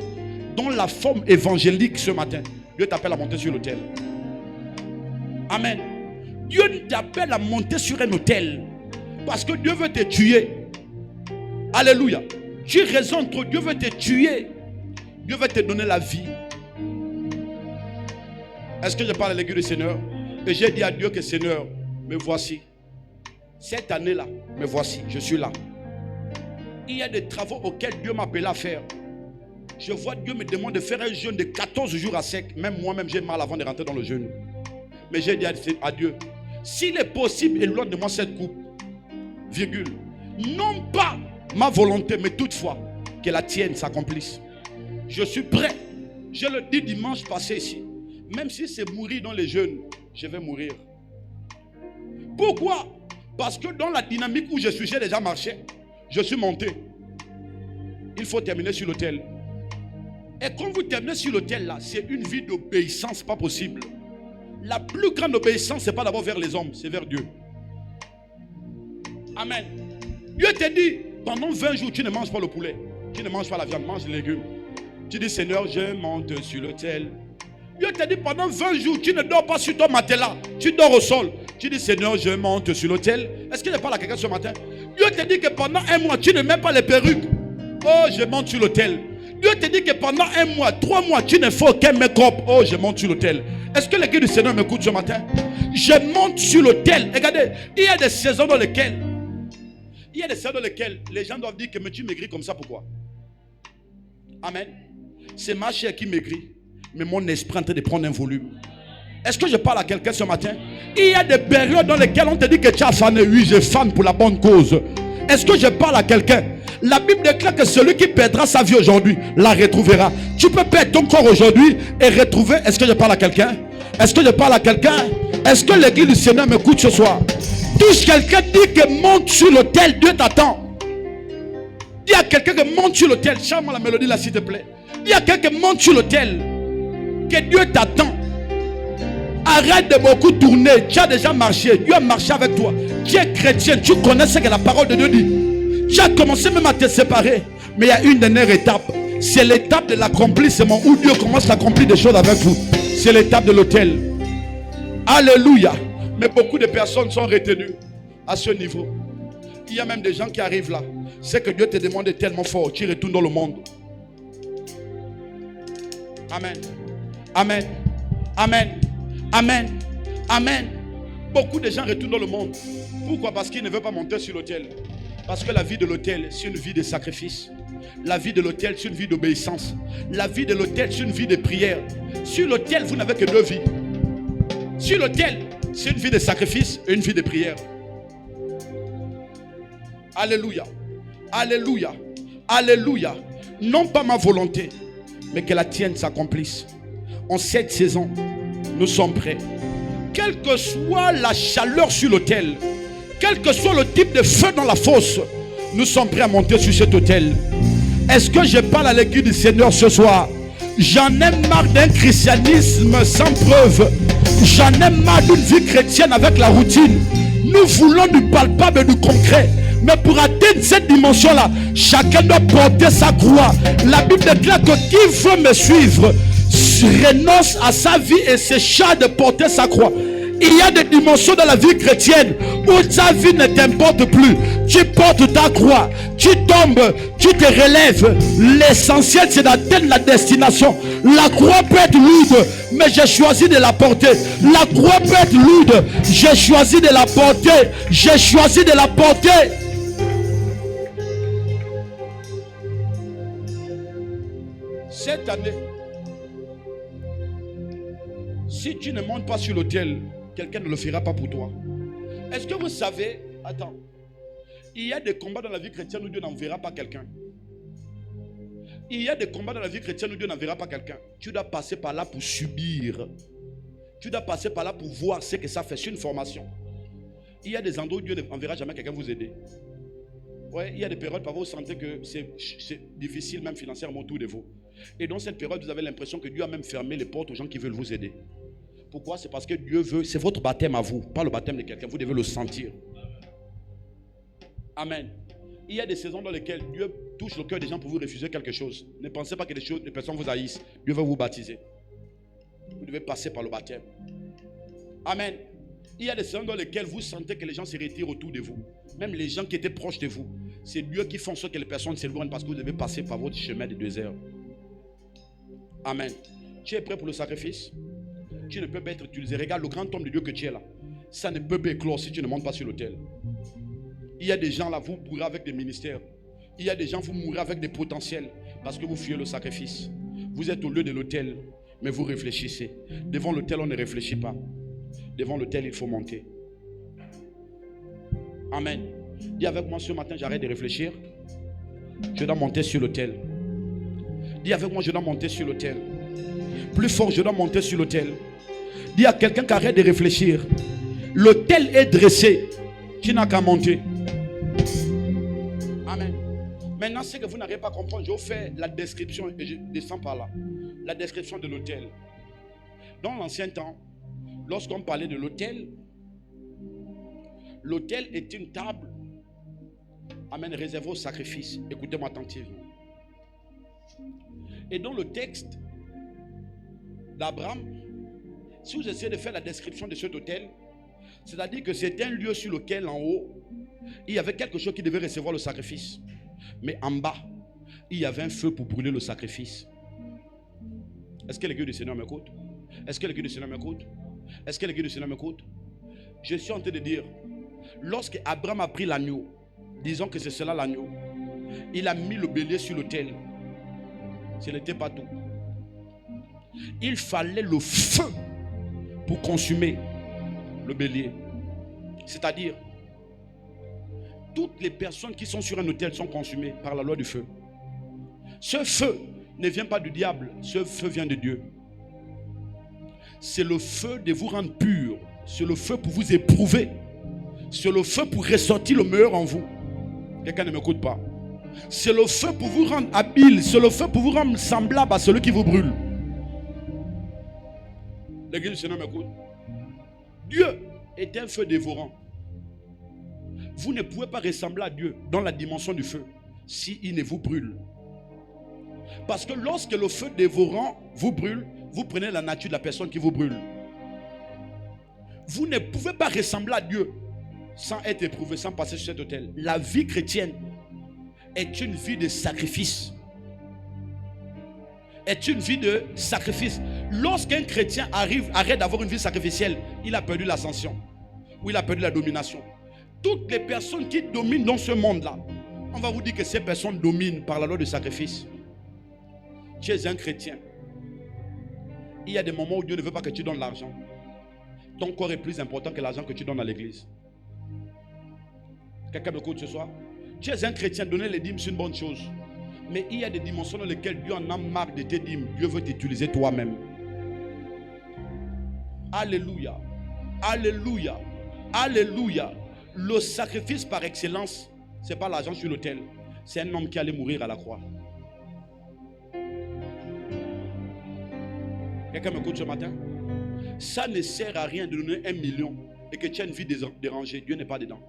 dans la forme évangélique ce matin, Dieu t'appelle à monter sur l'autel. Amen. Dieu t'appelle à monter sur un autel parce que Dieu veut te tuer. Alléluia. Tu raisonnes trop, Dieu veut te tuer. Dieu veut te donner la vie. Est-ce que je parle à l'église du Seigneur? Et j'ai dit à Dieu que Seigneur, me voici. Cette année-là, me voici, je suis là. Il y a des travaux auxquels Dieu m'appelle à faire. Je vois Dieu me demande de faire un jeûne de 14 jours à sec. Même moi-même, j'ai mal avant de rentrer dans le jeûne. Mais j'ai dit à Dieu, s'il est possible, éloigne de moi cette coupe, virgule. Non pas ma volonté, mais toutefois, que la tienne s'accomplisse. Je suis prêt. Je le dis dimanche passé ici. Même si c'est mourir dans les jeûnes, je vais mourir. Pourquoi? Parce que dans la dynamique où je suis, j'ai déjà marché. Je suis monté. Il faut terminer sur l'autel. Et quand vous terminez sur l'autel là, c'est une vie d'obéissance pas possible. La plus grande obéissance, ce n'est pas d'abord vers les hommes, c'est vers Dieu. Amen. Dieu te dit, pendant 20 jours, tu ne manges pas le poulet. Tu ne manges pas la viande, mange les légumes. Tu dis, Seigneur, je monte sur l'autel. Dieu te dit, pendant 20 jours, tu ne dors pas sur ton matelas. Tu dors au sol. Tu dis, Seigneur, je monte sur l'autel. Est-ce que je parle à quelqu'un ce matin? Dieu te dit que pendant un mois, tu ne mets pas les perruques. Oh, je monte sur l'autel. Dieu te dit que pendant un mois, 3 mois, tu ne fais aucun make-up. Oh, je monte sur l'autel. Est-ce que l'église du Seigneur m'écoute ce matin? Je monte sur l'autel. Regardez, il y a des saisons dans lesquelles les gens doivent dire que mais tu maigris comme ça, pourquoi? Amen. C'est ma chair qui maigrit, mais mon esprit est en train de prendre un volume. Est-ce que je parle à quelqu'un ce matin? Il y a des périodes dans lesquelles on te dit que tu as fané. Oui, je fane pour la bonne cause. Est-ce que je parle à quelqu'un? La Bible déclare que celui qui perdra sa vie aujourd'hui la retrouvera. Tu peux perdre ton corps aujourd'hui et retrouver. Est-ce que je parle à quelqu'un? Est-ce que je parle à quelqu'un? Est-ce que l'église du Seigneur m'écoute ce soir? Touche quelqu'un, dit que monte sur l'autel, Dieu t'attend. Dis à quelqu'un que monte sur l'autel. Chante-moi la mélodie là, s'il te plaît. Dis à quelqu'un que monte sur l'autel, que Dieu t'attend. Arrête de beaucoup tourner. Tu as déjà marché. Dieu a marché avec toi. Tu es chrétien. Tu connais ce que la parole de Dieu dit. Tu as commencé même à te séparer. Mais il y a une dernière étape. C'est l'étape de l'accomplissement où Dieu commence à accomplir des choses avec vous. C'est l'étape de l'autel. Alléluia. Mais beaucoup de personnes sont retenues à ce niveau. Il y a même des gens qui arrivent là. C'est que Dieu te demande tellement fort. Tu retournes dans le monde. Amen. Amen. Amen. Amen. Amen. Beaucoup de gens retournent dans le monde. Pourquoi? Parce qu'ils ne veulent pas monter sur l'autel. Parce que la vie de l'autel, c'est une vie de sacrifice. La vie de l'autel, c'est une vie d'obéissance. La vie de l'autel, c'est une vie de prière. Sur l'autel, vous n'avez que 2 vies. Sur l'autel, c'est une vie de sacrifice et une vie de prière. Alléluia. Alléluia. Alléluia. Non pas ma volonté, mais que la tienne s'accomplisse. En cette saison, nous sommes prêts. Quelle que soit la chaleur sur l'autel, quel que soit le type de feu dans la fosse, nous sommes prêts à monter sur cet autel. Est-ce que je parle à l'église du Seigneur ce soir? J'en ai marre d'un christianisme sans preuve. J'en ai marre d'une vie chrétienne avec la routine. Nous voulons du palpable et du concret. Mais pour atteindre cette dimension-là, chacun doit porter sa croix. La Bible déclare que qui veut me suivre renonce à sa vie et se charge de porter sa croix. Il y a des dimensions dans la vie chrétienne où ta vie ne t'importe plus. Tu portes ta croix, tu tombes, tu te relèves. L'essentiel, c'est d'atteindre la destination. La croix peut être lourde, mais j'ai choisi de la porter. La croix peut être lourde, j'ai choisi de la porter. J'ai choisi de la porter. Cette année, si tu ne montes pas sur l'autel, quelqu'un ne le fera pas pour toi. Est-ce que vous savez, attends, il y a des combats dans la vie chrétienne où Dieu n'enverra pas quelqu'un. Il y a des combats dans la vie chrétienne où Dieu n'enverra pas quelqu'un. Tu dois passer par là pour subir. Tu dois passer par là pour voir ce que ça fait. C'est une formation. Il y a des endroits où Dieu n'enverra jamais quelqu'un vous aider. Ouais, il y a des périodes par où vous sentez que c'est difficile même financièrement autour de vous. Et dans cette période, vous avez l'impression que Dieu a même fermé les portes aux gens qui veulent vous aider. Pourquoi? C'est parce que Dieu veut, c'est votre baptême à vous, pas le baptême de quelqu'un. Vous devez le sentir. Amen. Il y a des saisons dans lesquelles Dieu touche le cœur des gens pour vous refuser quelque chose. Ne pensez pas que des personnes vous haïssent. Dieu va vous baptiser. Vous devez passer par le baptême. Amen. Il y a des saisons dans lesquelles vous sentez que les gens se retirent autour de vous. Même les gens qui étaient proches de vous. C'est Dieu qui fait en sorte que les personnes s'éloignent parce que vous devez passer par votre chemin de désert. Amen. Tu es prêt pour le sacrifice? Tu ne peux pas être utilisé. Regarde le grand homme de Dieu que tu es là. Ça ne peut pas éclore si tu ne montes pas sur l'autel. Il y a des gens là, vous mourrez avec des ministères. Il y a des gens, vous mourrez avec des potentiels parce que vous fuyez le sacrifice. Vous êtes au lieu de l'autel, mais vous réfléchissez. Devant l'autel, on ne réfléchit pas. Devant l'autel, il faut monter. Amen. Dis avec moi ce matin, j'arrête de réfléchir. Je dois monter sur l'autel. Dis avec moi, je dois monter sur l'autel. Plus fort, je dois monter sur l'autel. Dis à quelqu'un qui arrête de réfléchir. L'autel est dressé. Tu n'as qu'à monter. Amen. Maintenant, ce que vous n'arrivez pas à comprendre, je vous fais la description et je descends par là. La description de l'autel. Dans l'ancien temps, lorsqu'on parlait de l'autel, l'autel est une table, amen, réservée au sacrifice. Écoutez-moi attentivement. Et dans le texte d'Abraham, si vous essayez de faire la description de cet autel, c'est-à-dire que c'était un lieu sur lequel en haut, il y avait quelque chose qui devait recevoir le sacrifice. Mais en bas, il y avait un feu pour brûler le sacrifice. Est-ce que l'église du Seigneur m'écoute? Est-ce que l'église du Seigneur m'écoute? Est-ce que l'église du Seigneur m'écoute? Je suis en train de dire, lorsque Abraham a pris l'agneau, disons que c'est cela l'agneau, il a mis le bélier sur l'autel. Ce n'était pas tout. Il fallait le feu pour consumer le bélier. C'est-à-dire, toutes les personnes qui sont sur un autel sont consumées par la loi du feu. Ce feu ne vient pas du diable, ce feu vient de Dieu. C'est le feu de vous rendre pur. C'est le feu pour vous éprouver. C'est le feu pour ressortir le meilleur en vous. Quelqu'un ne m'écoute pas. C'est le feu pour vous rendre habile. C'est le feu pour vous rendre semblable à celui qui vous brûle. L'église du Seigneur m'écoute. Dieu est un feu dévorant. Vous ne pouvez pas ressembler à Dieu dans la dimension du feu s'il ne vous brûle. Parce que lorsque le feu dévorant vous brûle, vous prenez la nature de la personne qui vous brûle. Vous ne pouvez pas ressembler à Dieu sans être éprouvé, sans passer sur cet autel. La vie chrétienne est une vie de sacrifice. Est une vie de sacrifice. Lorsqu'un chrétien arrête d'avoir une vie sacrificielle, il a perdu l'ascension. où il a perdu la domination. Toutes les personnes qui dominent dans ce monde-là, on va vous dire que ces personnes dominent par la loi du sacrifice. Tu es un chrétien. Il y a des moments où Dieu ne veut pas que tu donnes l'argent. Ton corps est plus important que l'argent que tu donnes à l'église. Quelqu'un me écoute ce soir? Tu es un chrétien, donner les dîmes c'est une bonne chose. Mais il y a des dimensions dans lesquelles Dieu en a marre de tes dîmes. Dieu veut t'utiliser toi-même. Alléluia. Alléluia. Alléluia. Le sacrifice par excellence, ce n'est pas l'argent sur l'autel. C'est un homme qui allait mourir à la croix. Quelqu'un m'écoute ce matin? Ça ne sert à rien de donner 1 million et que tu as une vie dérangée. Dieu n'est pas dedans.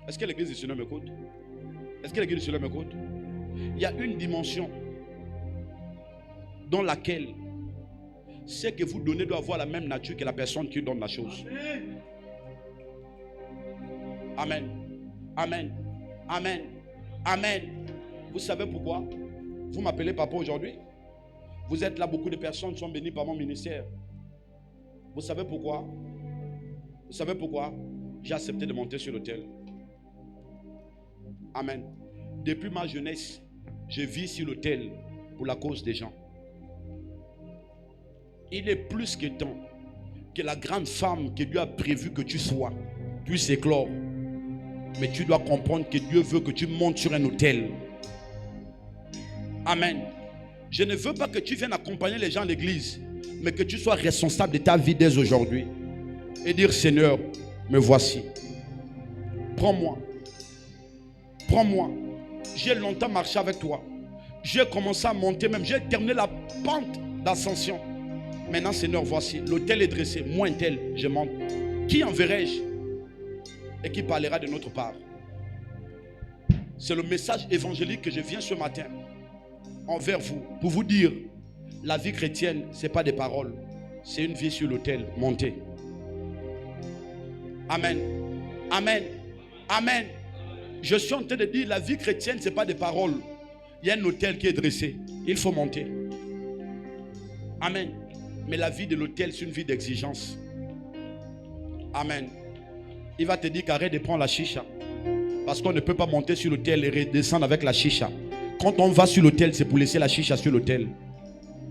Est-ce que l'église du Seigneur m'écoute? Est-ce que l'église du Seigneur m'écoute? Il y a une dimension dans laquelle ce que vous donnez doit avoir la même nature que la personne qui donne la chose. Amen. Amen. Amen. Amen. Vous savez pourquoi? Vous m'appelez papa aujourd'hui? Vous êtes là, beaucoup de personnes sont bénies par mon ministère. Vous savez pourquoi? Vous savez pourquoi? J'ai accepté de monter sur l'autel. Amen. Depuis ma jeunesse, je vis sur l'autel pour la cause des gens. Il est plus que temps que la grande femme que Dieu a prévu que tu sois puisse éclore. Mais tu dois comprendre que Dieu veut que tu montes sur un autel. Amen. Je ne veux pas que tu viennes accompagner les gens à l'église, mais que tu sois responsable de ta vie dès aujourd'hui. Et dire, Seigneur, me voici. Prends-moi. Prends-moi. J'ai longtemps marché avec toi. J'ai commencé à monter même. J'ai terminé la pente d'ascension. Maintenant, Seigneur, voici. L'autel est dressé. Moi, un tel, je monte. Qui enverrai-je? Et qui parlera de notre part? C'est le message évangélique que je viens ce matin envers vous, pour vous dire, la vie chrétienne, ce n'est pas des paroles, c'est une vie sur l'autel, montée. Amen. Amen. Amen. Je suis en train de dire, la vie chrétienne, ce n'est pas des paroles. Il y a un autel qui est dressé, il faut monter. Amen. Mais la vie de l'autel, c'est une vie d'exigence. Amen. Il va te dire qu'arrête de prendre la chicha, parce qu'on ne peut pas monter sur l'autel et redescendre avec la chicha. Quand on va sur l'autel, c'est pour laisser la chicha sur l'autel.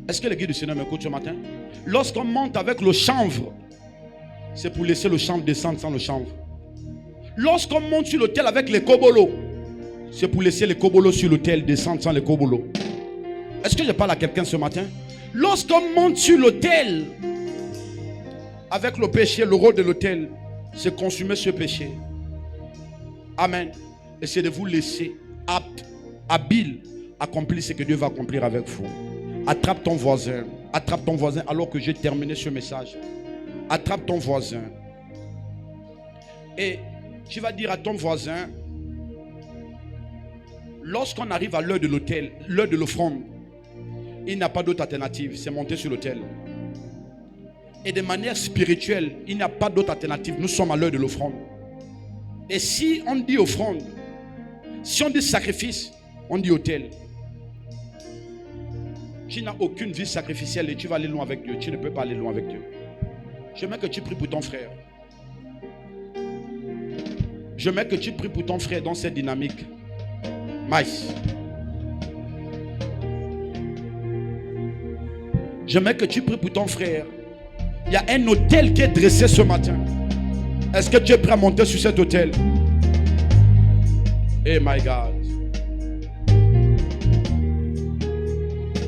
Est-ce que l'église du Seigneur m'écoute ce matin? Lorsqu'on monte avec le chanvre, c'est pour laisser le chanvre descendre sans le chanvre. Lorsqu'on monte sur l'autel avec les kobolos, c'est pour laisser les kobolos sur l'autel descendre sans les kobolos. Est-ce que je parle à quelqu'un ce matin? Lorsqu'on monte sur l'autel avec le péché, le rôle de l'autel, c'est consumer ce péché. Amen. Et c'est de vous laisser apte, habile, accomplir ce que Dieu va accomplir avec vous. Attrape ton voisin alors que j'ai terminé ce message. Attrape ton voisin. Et tu vas dire à ton voisin, lorsqu'on arrive à l'heure de l'autel, l'heure de l'offrande, il n'y a pas d'autre alternative, c'est monter sur l'autel. Et de manière spirituelle, il n'y a pas d'autre alternative. Nous sommes à l'heure de l'offrande. Et si on dit offrande, si on dit sacrifice, on dit autel. Tu n'as aucune vie sacrificielle et tu vas aller loin avec Dieu. Tu ne peux pas aller loin avec Dieu. Je veux que tu pries pour ton frère. Je veux que tu pries pour ton frère dans cette dynamique. Maïs. Je veux que tu pries pour ton frère. Il y a un autel qui est dressé ce matin. Est-ce que tu es prêt à monter sur cet autel? Oh my God.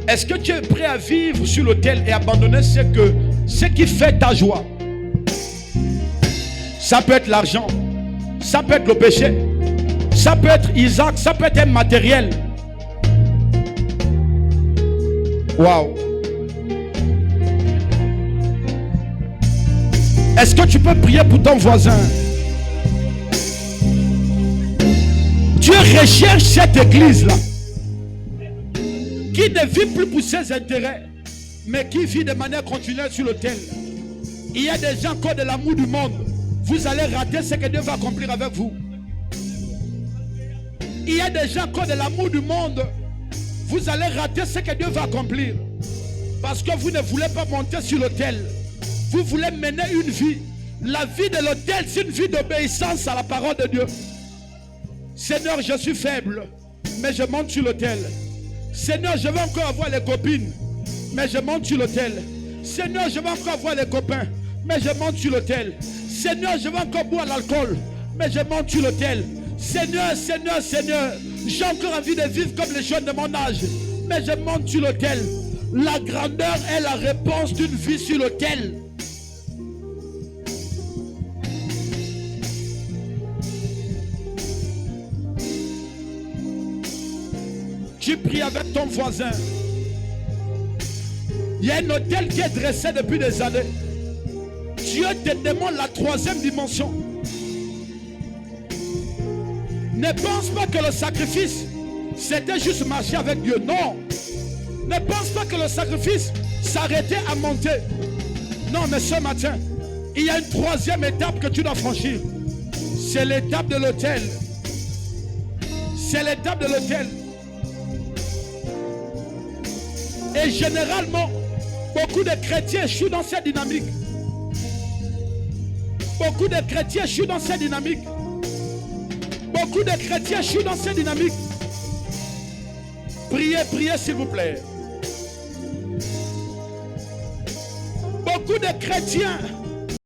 Est-ce que tu es prêt à vivre sur l'autel et abandonner ce qui fait ta joie? Ça peut être l'argent, ça peut être le péché, ça peut être Isaac, ça peut être un matériel. Waouh. Est-ce que tu peux prier pour ton voisin? Dieu recherche cette église-là qui ne vit plus pour ses intérêts, mais qui vit de manière continuelle sur l'autel. Il y a des gens qui ont de l'amour du monde. Vous allez rater ce que Dieu va accomplir avec vous. Il y a des gens qui ont de l'amour du monde. Vous allez rater ce que Dieu va accomplir. Parce que vous ne voulez pas monter sur l'autel. Vous voulez mener une vie La vie de l'autel, c'est une vie d'obéissance à la parole de Dieu. Seigneur, je suis faible, mais je monte sur l'autel. Seigneur, je vais encore avoir les copines, mais je monte sur l'autel. Seigneur, je vais encore avoir les copains, mais je monte sur l'autel. Seigneur, je vais encore boire l'alcool, mais je monte sur l'autel. Seigneur, Seigneur, Seigneur, j'ai encore envie de vivre comme les jeunes de mon âge, mais je monte sur l'autel. La grandeur est la réponse d'une vie sur l'autel. Tu pries avec ton voisin. Il y a un autel qui est dressé depuis des années. Dieu te demande la troisième dimension. Ne pense pas que le sacrifice, c'était juste marcher avec Dieu. Non. Ne pense pas que le sacrifice s'arrêtait à monter. Non, mais ce matin, il y a une troisième étape que tu dois franchir. C'est l'étape de l'autel. C'est l'étape de l'autel. Et généralement, beaucoup de chrétiens échouent dans cette dynamique. Beaucoup de chrétiens échouent dans cette dynamique. Beaucoup de chrétiens échouent dans cette dynamique. Priez, priez s'il vous plaît. Beaucoup de chrétiens